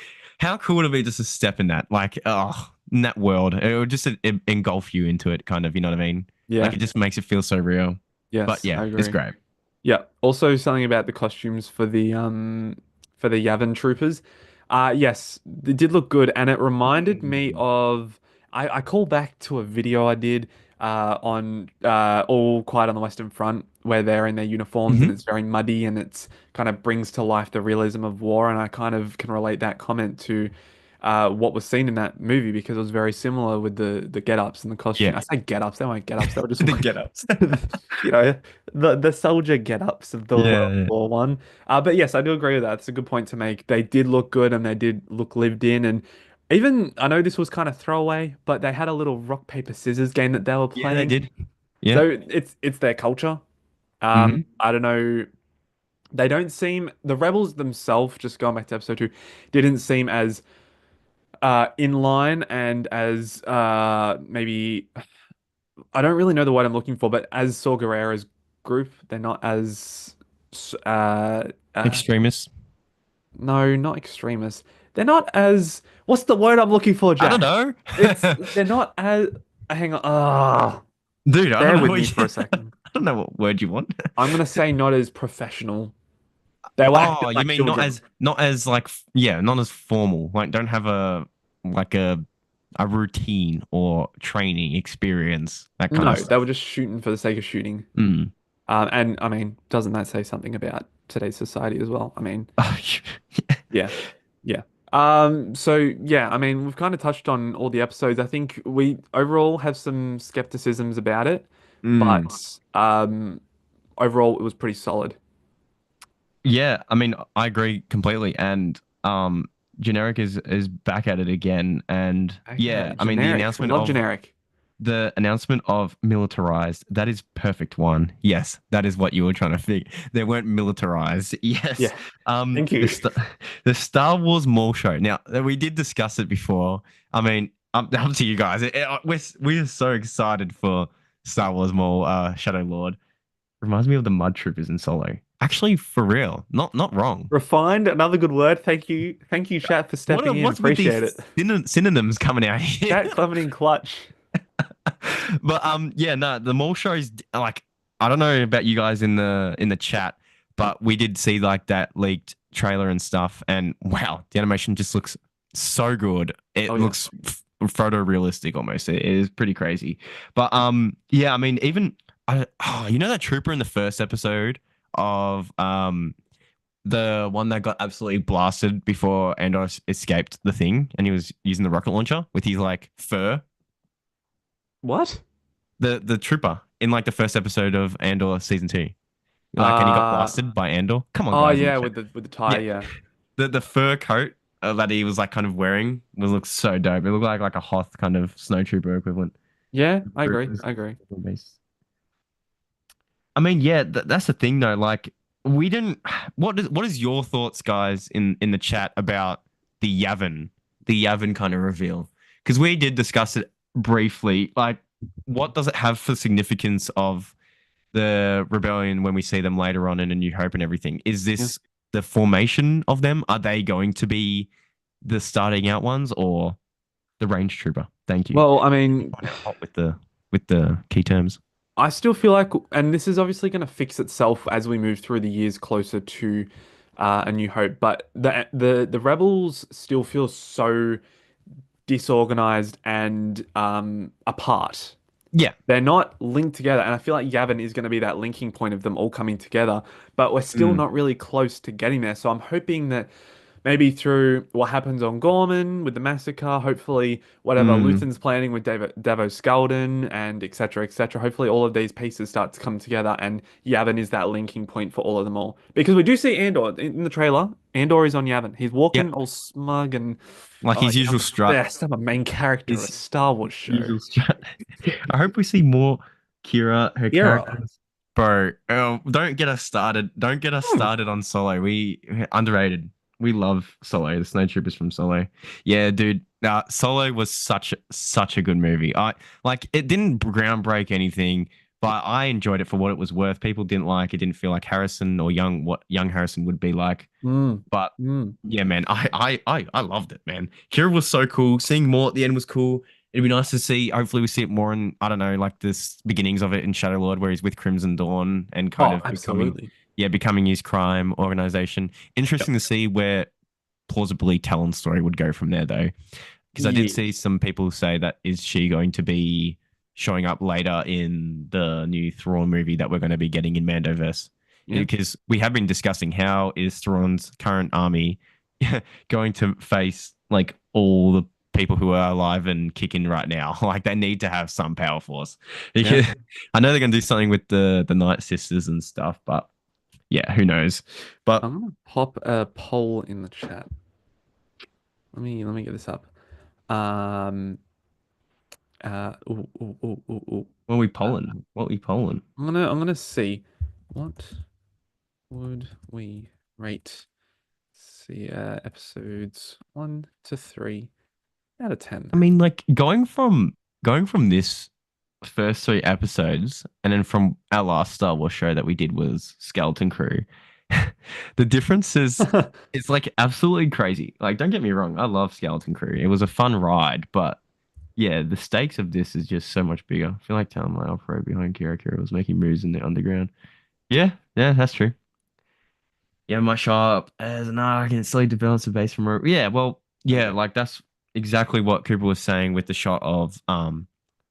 how cool would it be just to step in that? Like, oh, in that world, it would just engulf you into it, kind of. You know what I mean? Like, Yeah. it just makes it feel so real. But Yes, yeah, I it's agree. great. Yeah. Also something about the costumes for the Yavin troopers. Yes, they did look good and it reminded me of I call back to a video I did on All Quiet on the Western Front where they're in their uniforms and Hmm. it's very muddy and it's kind of brings to life the realism of war and I kind of can relate that comment to what was seen in that movie because it was very similar with the get-ups and the costume. Yeah, I say get-ups, they weren't get-ups, they were just the get-ups. you know, the soldier get-ups of the World Yeah, War One. But yes, I do agree with that. It's a good point to make. They did look good and they did look lived in. And even I know this was kind of throwaway, but they had a little rock, paper, scissors game that they were yeah, they playing. did. Yeah. So it's their culture. Hmm. I don't know. They don't seem the rebels themselves, just going back to episode 2, didn't seem as in line and as maybe I don't really know the word I'm looking for, but as Saw Gerrera's group, they're not as uh, uh Extremists. no, not extremists. They're not as what's the word I'm looking for, I don't Jack? know. They're not as hang on. Ah, Dude, I don't bear know with me for a I second. don't know what word you want. I'm gonna say not as professional. They were acting Oh, you like mean children. not as like yeah, not as formal. Like don't have a like a routine or training experience, that kind of No, they were stuff. just shooting for the sake of shooting. Mm. And I mean, doesn't that say something about today's society as well? I mean, yeah. Yeah. So yeah, I mean, we've kind of touched on all the episodes. I think we overall have some skepticisms about it, Mm. but overall it was pretty solid. Yeah, I mean, I agree completely. And generic is back at it again. And yeah, Okay, I mean generic. We love generic. the announcement of militarized, that is perfect one. Yes, that is what you were trying to think. They weren't militarized. Yes. Yeah, thank The you. the Star Wars Mall show. Now, we did discuss it before. I mean, up to you guys. We're so excited for Star Wars Mall Shadow Lord. Reminds me of the Mud Troopers in Solo. Actually, for real. Not wrong. Refined, another good word. Thank you, chat, for stepping in. What's with Appreciate these it. synonyms coming out here? Chat coming in clutch. But yeah, no, the mall shows like I don't know about you guys in the chat, but we did see like that leaked trailer and stuff, and wow, the animation just looks so good. Oh It yeah. looks photorealistic almost. It is pretty crazy. But yeah, I mean even you know that trooper in the first episode of the one that got absolutely blasted before Andor escaped the thing and he was using the rocket launcher with his like fur, What? the trooper in like the first episode of Andor season 2. Like, and he got Uh blasted by Andor. Come on, oh guys, in the yeah, chat. with the tie, Yeah, yeah. the fur coat that he was like kind of wearing was looks so dope. It looked like a Hoth kind of snowtrooper equivalent. Yeah, I agree. Troopers. I agree. I mean, yeah, that's the thing though. Like, we didn't. What is your thoughts, guys, in the chat about the Yavin kind of reveal? Because we did discuss it briefly. Like, what does it have for significance of the rebellion when we see them later on in A New Hope and everything? Is Yeah. this the formation of them? Are they going to be the starting out ones or the range trooper? Thank you. Well, I mean, Find out hot with the key terms. I still feel like, and this is obviously going to fix itself as we move through the years closer to A New Hope, but the rebels still feel so disorganized and apart. Yeah. They're not linked together, and I feel like Yavin is going to be that linking point of them all coming together, but we're still Mm. not really close to getting there. So I'm hoping that maybe through what happens on Gorman with the massacre, hopefully whatever Mm. Luthen's planning with Davo Skeldon and etc. etc. Hopefully all of these pieces start to come together and Yavin is that linking point for all of them all. Because we do see Andor in the trailer. Andor is on Yavin. He's walking Yep. all smug and Like oh his yeah, I'm usual the strut. best. I'm a main character of a His Star Wars show. usual strut. I hope we see more Kira, her Era. characters. Bro, don't get us started. Don't get us Hmm. started on Solo. We underrated. We love Solo, the Snowtroopers from Solo. Yeah, dude. Solo was such a good movie. I like it didn't groundbreak anything, but I enjoyed it for what it was worth. People didn't like it, didn't feel like Harrison or what young Harrison would be like. Mm. But Mm. yeah, man, I loved it, man. Kira was so cool. Seeing more at the end was cool. It'd be nice to see. Hopefully, we see it more in I don't know, like this beginnings of it in Shadow Lord, where he's with Crimson Dawn and kind Oh, of becoming, absolutely. yeah, becoming his crime organization. Yep. Interesting to see where plausibly Talon's story would go from there, though, because I did Yeah. see some people say that is she going to be showing up later in the new Thrawn movie that we're going to be getting in Mandoverse? Yeah. Because we have been discussing how is Thrawn's current army going to face like all the people who are alive and kicking right now. Like they need to have some power force. Yeah. Because I know they're going to do something with the Night Sisters and stuff, but yeah, who knows? But I'm gonna pop a poll in the chat. Let me get this up. Um. Ooh, ooh, ooh, ooh, ooh. what are we Uh, polling? What are we polling? I'm gonna see what would we rate. See, episodes 1 to 3 out of 10. I mean, like going from this first three episodes, and then from our last Star Wars show that we did was Skeleton Crew. The difference is it's like absolutely crazy. Like, don't get me wrong, I love Skeleton Crew. It was a fun ride, but yeah, the stakes of this is just so much bigger. I feel like telling my Alfred behind Kira Kira was making moves in the underground. Yeah, yeah, that's true. Yeah, my shop as an arc and slowly develops a base from yeah, well, There we yeah, go. like that's exactly what Cooper was saying with the shot of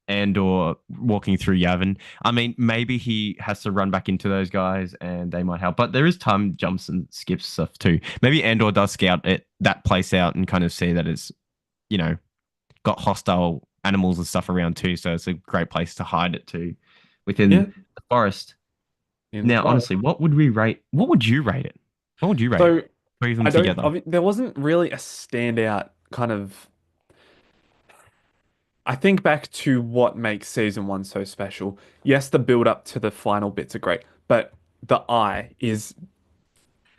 Andor walking through Yavin. I mean, maybe he has to run back into those guys and they might help. But there is time jumps and skips stuff too. Maybe Andor does scout that place out and kind of see that it's, you know, got hostile animals and stuff around too. So it's a great place to hide it too within Yeah, the forest. in the Now, forest. honestly, what would we rate? What would you rate it? What would you rate it? So Three of them I don't. together. There wasn't really a standout kind of. I think back to what makes season one so special. Yes, the build up to the final bits are great, but the eye is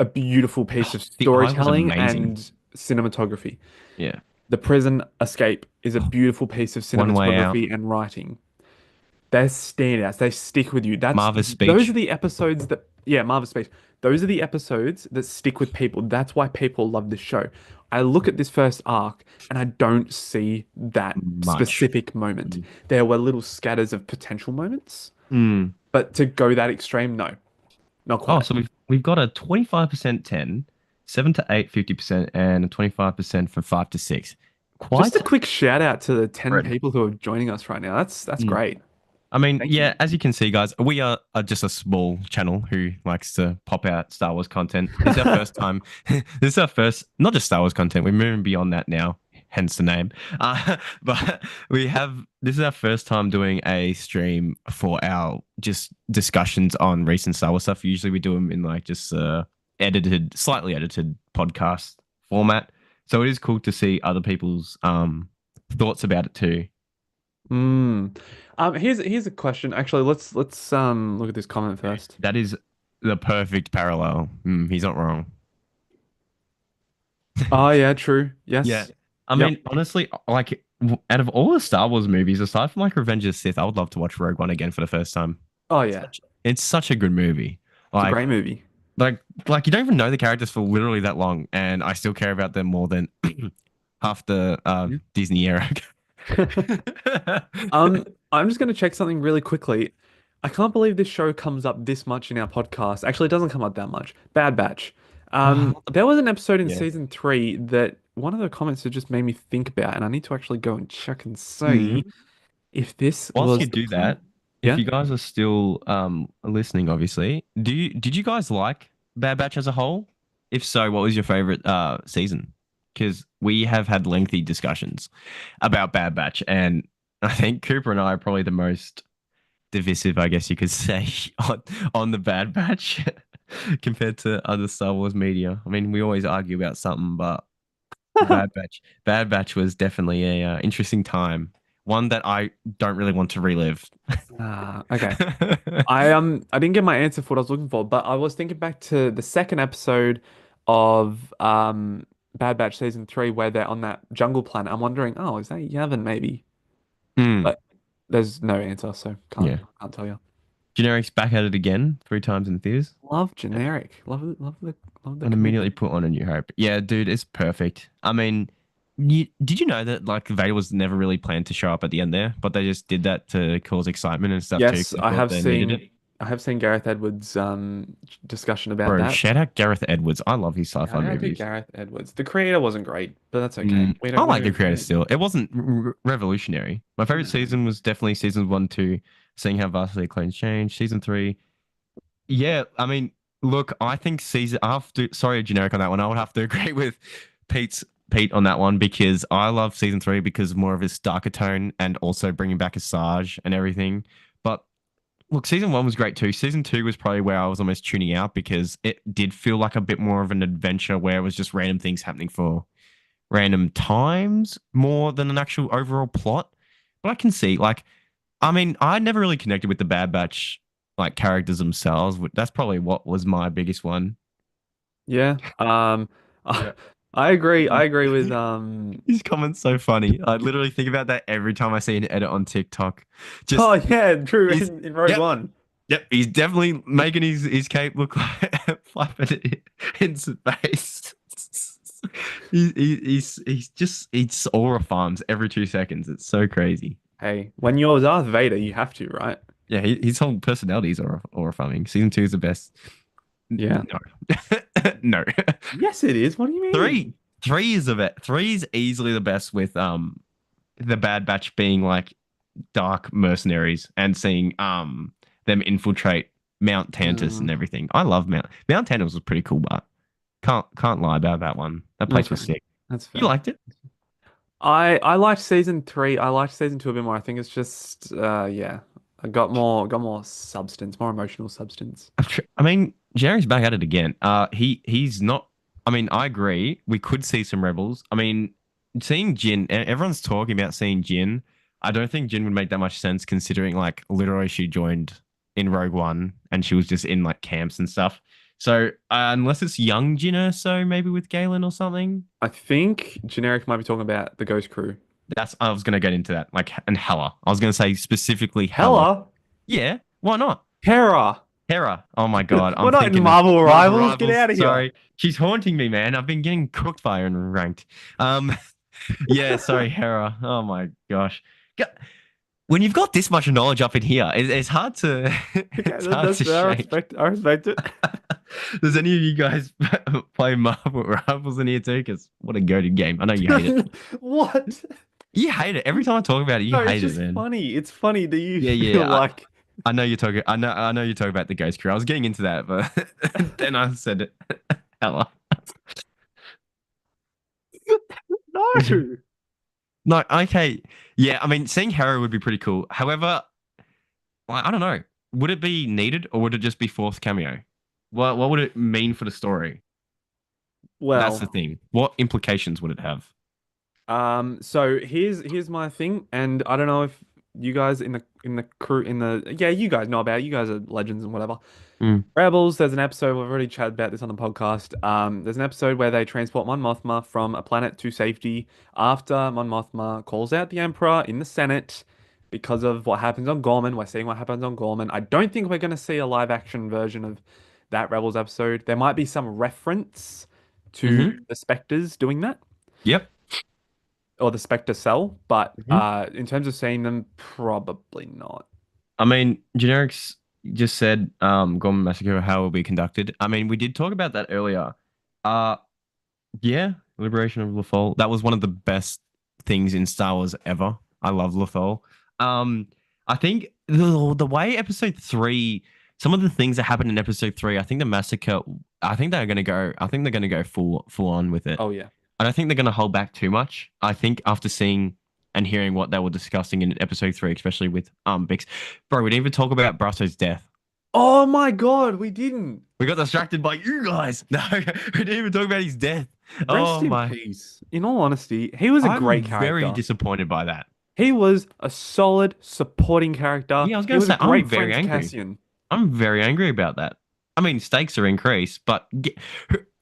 a beautiful piece Oh, of the eye was storytelling amazing. and cinematography. Yeah. The prison escape is a beautiful piece of One way out. cinematography and writing. They're standouts. They stick with you. Marva's Those are speech. the episodes that yeah, Marvel Space. Those are the episodes that stick with people. That's why people love this show. I look at this first arc and I don't see that Much. specific moment. Mm. There were little scatters of potential moments, Mm. but to go that extreme, no, not Oh, quite. so we've got a 25% 10, 7 to 8, 50%, and a 25% for 5 to 6. Just a Quite quick shout out to the 10 spread. people who are joining us right now. That's great. I mean, Thank yeah, you. as you can see, guys, we are just a small channel who likes to pop out Star Wars content. This is our first time. This is our first, not just Star Wars content. We're moving beyond that now, hence the name. But this is our first time doing a stream for our just discussions on recent Star Wars stuff. Usually we do them in like just slightly edited podcast format. So it is cool to see other people's thoughts about it too. Mm. Here's a question. Actually, let's look at this comment first. That is the perfect parallel. He's not wrong. Oh yeah, true. Yeah. Yes. I Yep. mean, honestly, like out of all the Star Wars movies, aside from like Revenge of the Sith, I would love to watch Rogue One again for the first time. Oh yeah. It's such a good movie. It's a Like, great movie. like, like you don't even know the characters for literally that long, and I still care about them more than half the Yeah. Disney era. I'm just gonna check something really quickly. I can't believe this show comes up this much in our podcast. Actually, it doesn't come up that much. Bad Batch. There was an episode in Yeah. season 3 that one of the comments had just made me think about, and I need to actually go and check and see Mhm. if this Whilst you was the do plan. that, if Yeah. you guys are still listening, obviously, did you guys like Bad Batch as a whole? If so, what was your favorite season? Because we have had lengthy discussions about Bad Batch, and I think Cooper and I are probably the most divisive, I guess you could say, on the Bad Batch compared to other Star Wars media. I mean, we always argue about something, but the Bad Batch was definitely a interesting time, one that I don't really want to relive. Okay. I didn't get my answer for what I was looking for, but I was thinking back to the second episode of Bad Batch season 3 where they're on that jungle planet. I'm wondering, oh, is that Yavin maybe? Mm, But there's no answer, so yeah. can't tell you. Generics back at it again, 3 times in theaters. Love generic. Love the And immediately commitment. put on A New Hope. Yeah, dude, it's perfect. I mean, did you know that like Vader was never really planned to show up at the end there, but they just did that to cause excitement and stuff too, Yes, because they thought they needed it. I have seen Gareth Edwards' discussion about Bro, that. shout out Gareth Edwards. I love his How sci-fi do I do movies. Gareth Edwards? The creator wasn't great, but that's okay. I like the We creator don't. still. It wasn't revolutionary. My favorite No. season was definitely seasons 1, 2, seeing how vastly acclaimed changed. Season 3, yeah, I mean, look, I think season. I have to. Sorry, generic on that one. I would have to agree with Pete's Pete on that one because I love season 3 because more of its darker tone and also bringing back Asajj and everything. But look, season 1 was great too. Season 2 was probably where I was almost tuning out because it did feel like a bit more of an adventure where it was just random things happening for random times more than an actual overall plot. But I can see, like, I mean, I never really connected with the Bad Batch like characters themselves. That's probably what was my biggest one. Yeah. Yeah. I agree. I agree with His comment's so funny. I literally think about that every time I see an edit on TikTok. Oh Just yeah, true he's in Rogue yep, One. yep. He's definitely making his cape look like flapping it in space. He's just it's aura farms every 2 seconds. It's so crazy. Hey, when you're Darth Vader, you have to, right? Yeah, his whole personality is aura farming. Season 2 is the best. Yeah. No, no. Yes, it is. What do you Three, mean? three is the best. Three is easily the best with the Bad Batch being like dark mercenaries and seeing them infiltrate Mount Tantus Uh, and everything. I love Mount Tantus was pretty cool, but can't lie about that one. That place was okay, sick. that's You fair. liked it? I liked season 3. I liked season 2 a bit more. I think it's just yeah. I got more substance, more emotional substance. I mean, Jerry's back at it again. He's not. I mean, I agree. We could see some rebels. I mean, seeing Jin. Everyone's talking about seeing Jin. I don't think Jin would make that much sense considering like literally she joined in Rogue One and she was just in like camps and stuff. So unless it's young Jin or so, maybe with Galen or something. I think generic might be talking about the Ghost Crew. That's I was gonna get into that. Like and Hela. I was gonna say specifically Hela. Hella, Yeah, why not? Hera. Hera. Oh my God. We're I'm not in thinking of Marvel Marvel Rivals. Get Rivals. out of here. Sorry. She's haunting me, man. I've been getting cooked by her and ranked. Um, yeah, sorry, Hera. Oh my gosh. When you've got this much knowledge up in here, it's hard to Okay, it's hard that's to fair. shake. I respect it. Does any of you guys play Marvel Rivals in here too? Because what a goated game. I know you hate it. What? You hate it. Every time I talk about it, you No, it's hate it, just man. funny. It's funny. Do you Yeah, feel yeah. like I know you're talking. I know you're talking about the Ghost Crew. I was getting into that, but then I said it. Hella. no? No, okay. Yeah, I mean, seeing Harrow would be pretty cool. However, I don't know. Would it be needed or would it just be fourth cameo? What would it mean for the story? That's the Well, thing. What implications would it have? so here's my thing, and I don't know if you guys in the crew in the yeah, you guys know about it. You guys are legends and whatever. Mm. Rebels, there's an episode, we've already chatted about this on the podcast. There's an episode where they transport Mon Mothma from a planet to safety after Mon Mothma calls out the Emperor in the Senate because of what happens on Gorman. We're seeing what happens on Gorman. I don't think we're going to see a live action version of that Rebels episode. There might be some reference to Mm-hmm. the Spectres doing that Yep. or the Spectre cell, but Hmm. in terms of seeing them, probably not. I mean, generics just said Gorman Massacre, how it will be conducted. I mean, we did talk about that earlier. Uh yeah, Liberation of Lothal. That was one of the best things in Star Wars ever. I love Lothal. Um, I think the way Episode 3 some of the things that happened in episode three, I think the massacre, I think they're gonna go full on with it. Oh yeah. I don't think they're gonna hold back too much. I think after seeing and hearing what they were discussing in episode three, especially with Bix, bro, we didn't even talk about Brasso's death. Oh my God, we didn't. We got distracted by you guys. No, we didn't even talk about his death. Rest Oh in my. peace. In all honesty, he was a I'm great very character. disappointed by that. He was a solid supporting character. Yeah, I was He gonna was a say I'm great very friend to angry. Cassian. I'm very angry about that. I mean, stakes are increased, but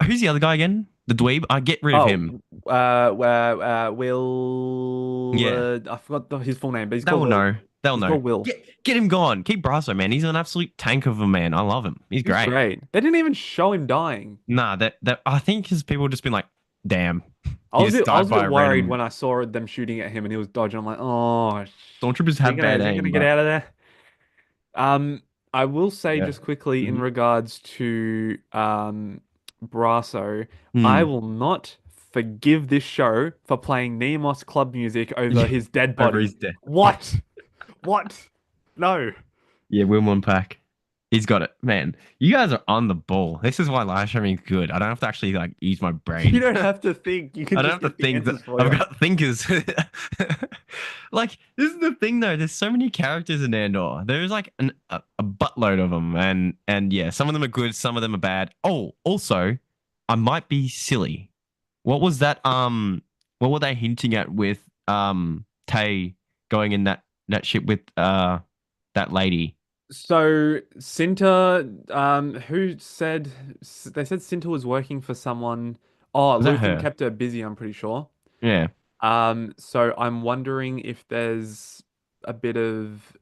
who's the other guy again? The dweeb? I get rid of Oh, him. Will. Yeah, I forgot his full name, but he's called they'll Will. know. They'll He's know. called Will. Get him gone. Keep Brasso, man. He's an absolute tank of a man. I love him. He's He's great. great. They didn't even show him dying. Nah, that I think his people just been like, damn, I he was a just bit, I died was a by bit a worried random. when I saw them shooting at him and he was dodging. I'm like, oh, Stormtroopers have bad is he gonna aim, get but out of there? I will say yeah. just quickly in Hmm. regards to Brasso, I Hmm. will not forgive this show for playing Nemo's club music over Yeah, his dead over body. his death. What? What? No. Yeah, Wilmon Pack. He's got it, man. You guys are on the ball. This is why live streaming is good. I don't have to actually like use my You brain. don't have to think. You can I don't just have to get the think that answers for I've you. got thinkers. Like this is the thing though. There's so many characters in Andor. There's like a buttload of them, and yeah, some of them are good, some of them are bad. Oh, also, I might be silly. What was that? What were they hinting at with Tay going in that ship with that lady? So Cinta, who said they said Cinta was working for someone. Oh, Was that Luthen her? kept her busy, I'm pretty sure. Yeah. So I'm wondering if there's a bit of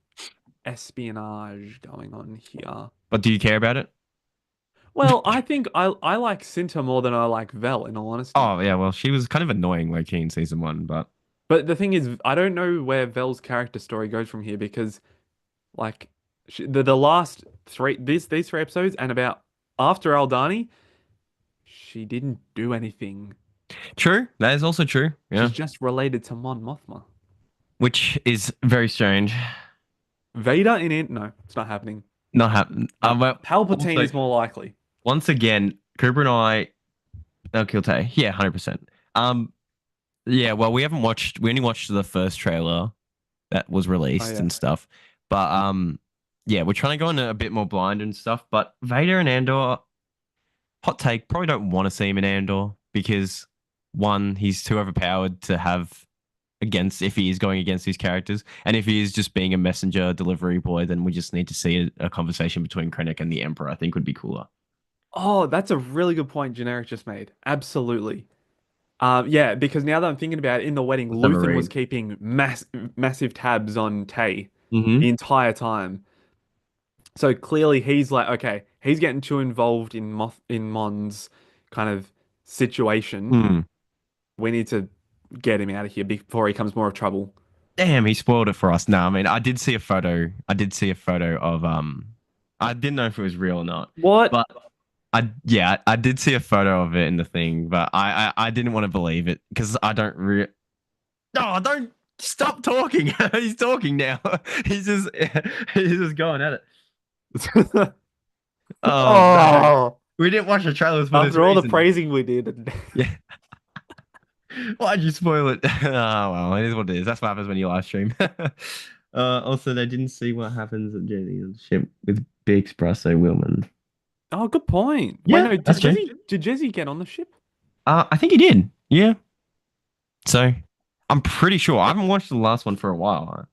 espionage going on here. But do you care about it? Well, I think I like Cinta more than I like Vel, in all honesty. Oh yeah, well she was kind of annoying low key in season one, but But the thing is, I don't know where Vel's character story goes from here because, like, the last three these three episodes and about after Aldani, she didn't do anything. true. That is also true. She's Yeah. just related to Mon Mothma. Which is very strange. Vader in it? No, it's not happening. Not happen. Well, Palpatine also, is more likely. once again, Cooper and I, kill Tay. Yeah, 100%. Yeah. Well, we haven't watched. We only watched the first trailer that was Oh released yeah. and stuff. But yeah, we're trying to go in a bit more blind and stuff. But Vader and Andor, hot take, probably don't want to see him in Andor because one, he's too overpowered to have against if he is going against these characters. And if he is just being a messenger delivery boy, then we just need to see a conversation between Krennic and the Emperor, I think would be cooler. Oh, that's a really good point Generic just made. Absolutely. Yeah, because now that I'm thinking about it, in the wedding, Let's have a Luthen was read. keeping massive tabs on Tay the Mm-hmm. entire time. So clearly he's like, okay, he's getting too involved in Mon's kind of situation. Hmm. We need to get him out of here before he becomes more of trouble. Damn, he spoiled it for us. No, I mean, I did see a photo. I did see a photo of I didn't know if it was real or not, What? but I did see a photo of it in the thing, but I didn't want to believe it because I don't No, don't stop talking. He's talking now. He's just he's just going at it. Oh no. Oh, We didn't watch the trailers for this after all the reason. praising we did. Yeah. Why'd you spoil it? Oh well, it is what it is. That's what happens when you live stream. Also, they didn't see what happens at Journey on the ship with Big Espresso Willman. Oh, good point. Wait, Yeah, no, that's true. Did Jesse get on the ship? I think he did. Yeah. So I'm pretty sure. I haven't watched the last one for a while.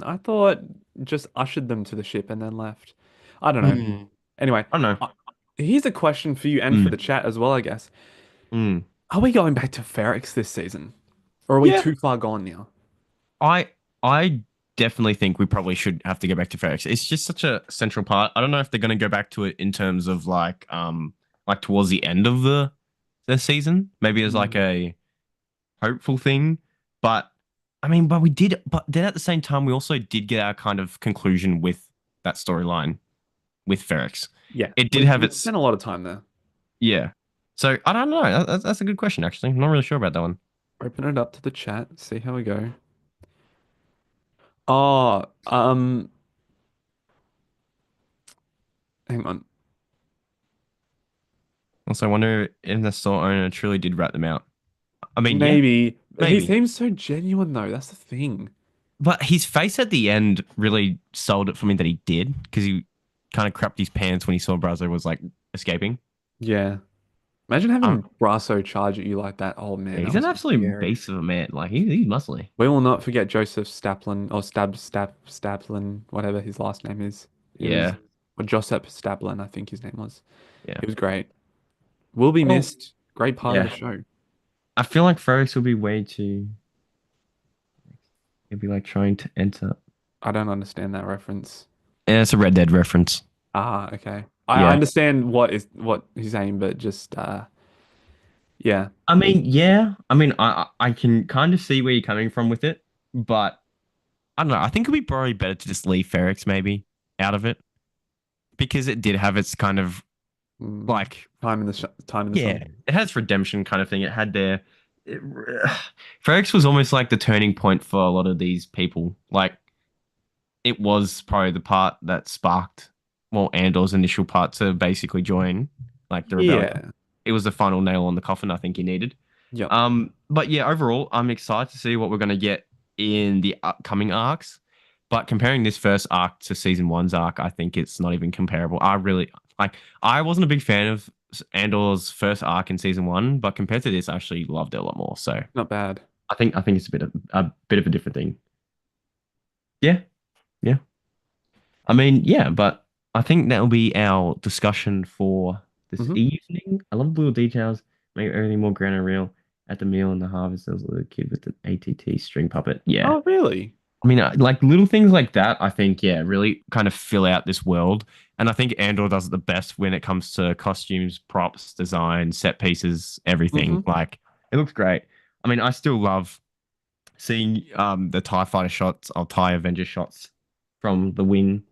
I thought just ushered them to the ship and then left. I don't know. Hmm. Anyway, I don't know. uh, here's a question for you and for Mm. the chat as well, I guess. Mm. Are we going back to Ferrex this season? Or are we Yeah. too far gone now? I I definitely think we probably should have to go back to FedEx. It's just such a central part. I don't know if they're going to go back to it in terms of like towards the end of the season, maybe as like Mm. a hopeful thing. But I mean, but we did. But then at the same time, we also did get our kind of conclusion with that storyline with Ferrex. Yeah, It did have we its spent a lot of time there. yeah. So I don't know. That's a good question, actually. I'm not really sure about that one. Open it up to the chat, see how we go. Oh, Hang on. Also, I wonder if the store owner truly did rat them out. I mean, yeah, Maybe. He maybe. seems so genuine though. That's the thing. But his face at the end really sold it for me that he did because he kind of crapped his pants when he saw Brazo was like escaping. Yeah. Imagine Uh, having Brasso charge at you like that. Oh man, yeah, that he's an must be absolute scary. beast of a man. Like he's muscly. We will not forget Joseph Staplin or Staplin, whatever his last name is. He was, Yeah, or Joseph Staplin, I think his name was. yeah. He was great. Will be Well, missed. Great part of the yeah. show. I feel like Ferris will be way too. He'll be like trying to enter. I don't understand that reference. Yeah, it's a Red Dead reference. Ah, okay. I Yeah. understand what he's saying, but just yeah. I mean, yeah. I mean, I can kind of see where you're coming from with it, but I don't know. I think it'd be probably better to just leave Ferrix maybe out of it because it did have its kind of Mm, like, time in the yeah, sun. it has redemption kind of thing. It had their. It, Ferrix was almost like the turning point for a lot of these people. Like, it was probably the part that sparked, well, Andor's initial part to basically join, like the rebellion. Yeah. It was the final nail on the coffin I think he needed. Yep. But yeah, overall, I'm excited to see what we're going to get in the upcoming arcs. But comparing this first arc to season one's arc, I think it's not even comparable. I really like. I wasn't a big fan of Andor's first arc in season one, but compared to this, I actually loved it a lot more. So Not bad. I think it's a bit of a different thing. Yeah, yeah. I mean, yeah, but I think that'll be our discussion for this Hmm. evening. I love the little details, make everything more grand and real. At the meal and the harvest, there was a little kid with an ATT string puppet. Yeah. Oh, really? I mean, like little things like that, I think, yeah, really kind of fill out this world. And I think Andor does it the best when it comes to costumes, props, design, set pieces, everything. Hmm. Like, it looks great. I mean, I still love seeing the TIE fighter shots or TIE Avenger shots from the wing.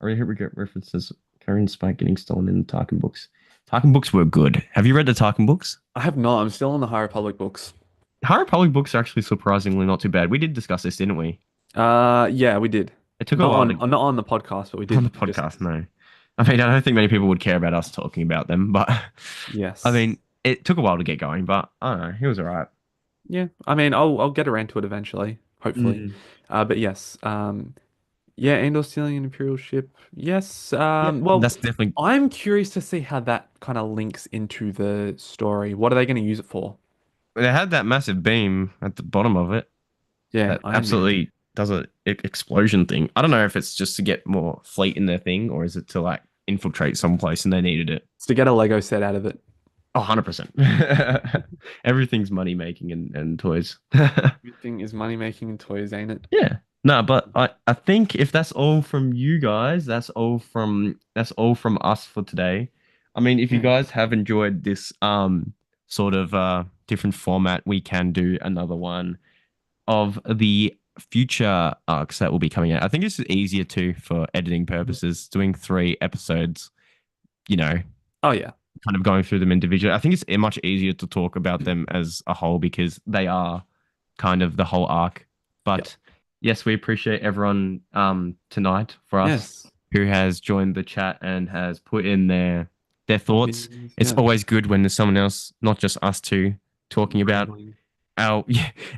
I really hope we get references. Karen Spike getting stolen in the Tarkin books. Tarkin books were good. Have you read the Tarkin books? I have not. I'm still on the High Republic books. High Republic books are actually surprisingly not too bad. We did discuss this, didn't we? Yeah, we did. It took a while to Not on the podcast, but we on the did podcast, discuss. no. I mean, I don't think many people would care about us talking about them, but I Yes. mean, it took a while to get going, but I don't know. He was all right. Yeah. I mean, I'll get around to it eventually, hopefully. Mm. But yes. Yeah, Andor stealing an Imperial ship. Yes. Yeah, Well, that's definitely. I'm curious to see how that kind of links into the story. What are they going to use it for? They had that massive beam at the bottom of it Yeah, that Iron Man. absolutely does a explosion thing. I don't know if it's just to get more fleet in their thing or is it to like infiltrate someplace and they needed it. It's to get a Lego set out of it. Oh, 100%. Everything's money making and toys. Everything is money making in toys, ain't it? Yeah. No, but I think if that's all from you guys, that's all from us for today. I mean, if you Yeah. guys have enjoyed this sort of different format, we can do another one of the future arcs that will be coming out. I think it's easier too for editing purposes, doing 3 episodes, you know, Oh yeah. kind of going through them individually. I think it's much easier to talk about them as a whole because they are kind of the whole arc. Yep. But yes, we appreciate everyone tonight for us Yes. who has joined the chat and has put in their thoughts. Opinions. It's Yeah. always good when there's someone else, not just us two, talking about Rambling. our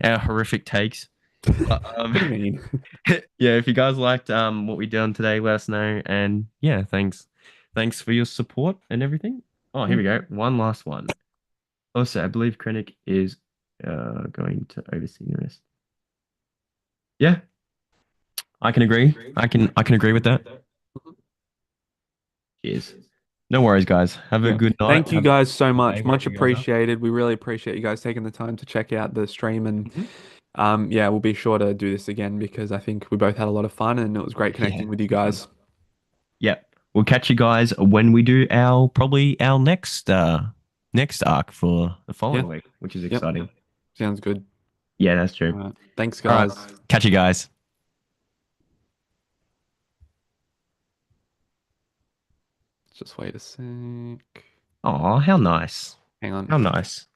our horrific takes. But What do you mean? yeah, if you guys liked what we done today, let us know. And yeah, thanks for your support and everything. Oh, here Yeah. we go. One last one. Also, I believe Krennic is going to oversee the rest. Yeah, I can agree. I can agree with that. Cheers. No worries, guys. Have a Yeah. good night. Thank you Have a guys so good much. day Much wherever you guys are. appreciated. We really appreciate you guys taking the time to check out the stream and Mhm. yeah, we'll be sure to do this again because I think we both had a lot of fun and it was great Yeah, connecting with you fun. guys. Yep. We'll catch you guys when we do our next arc for the Yeah. following week, which is Yep. exciting. Sounds good. Yeah, that's All true. right. Thanks, All right. guys. Catch you guys. Just wait a sec. Oh, how nice. Hang on. How nice.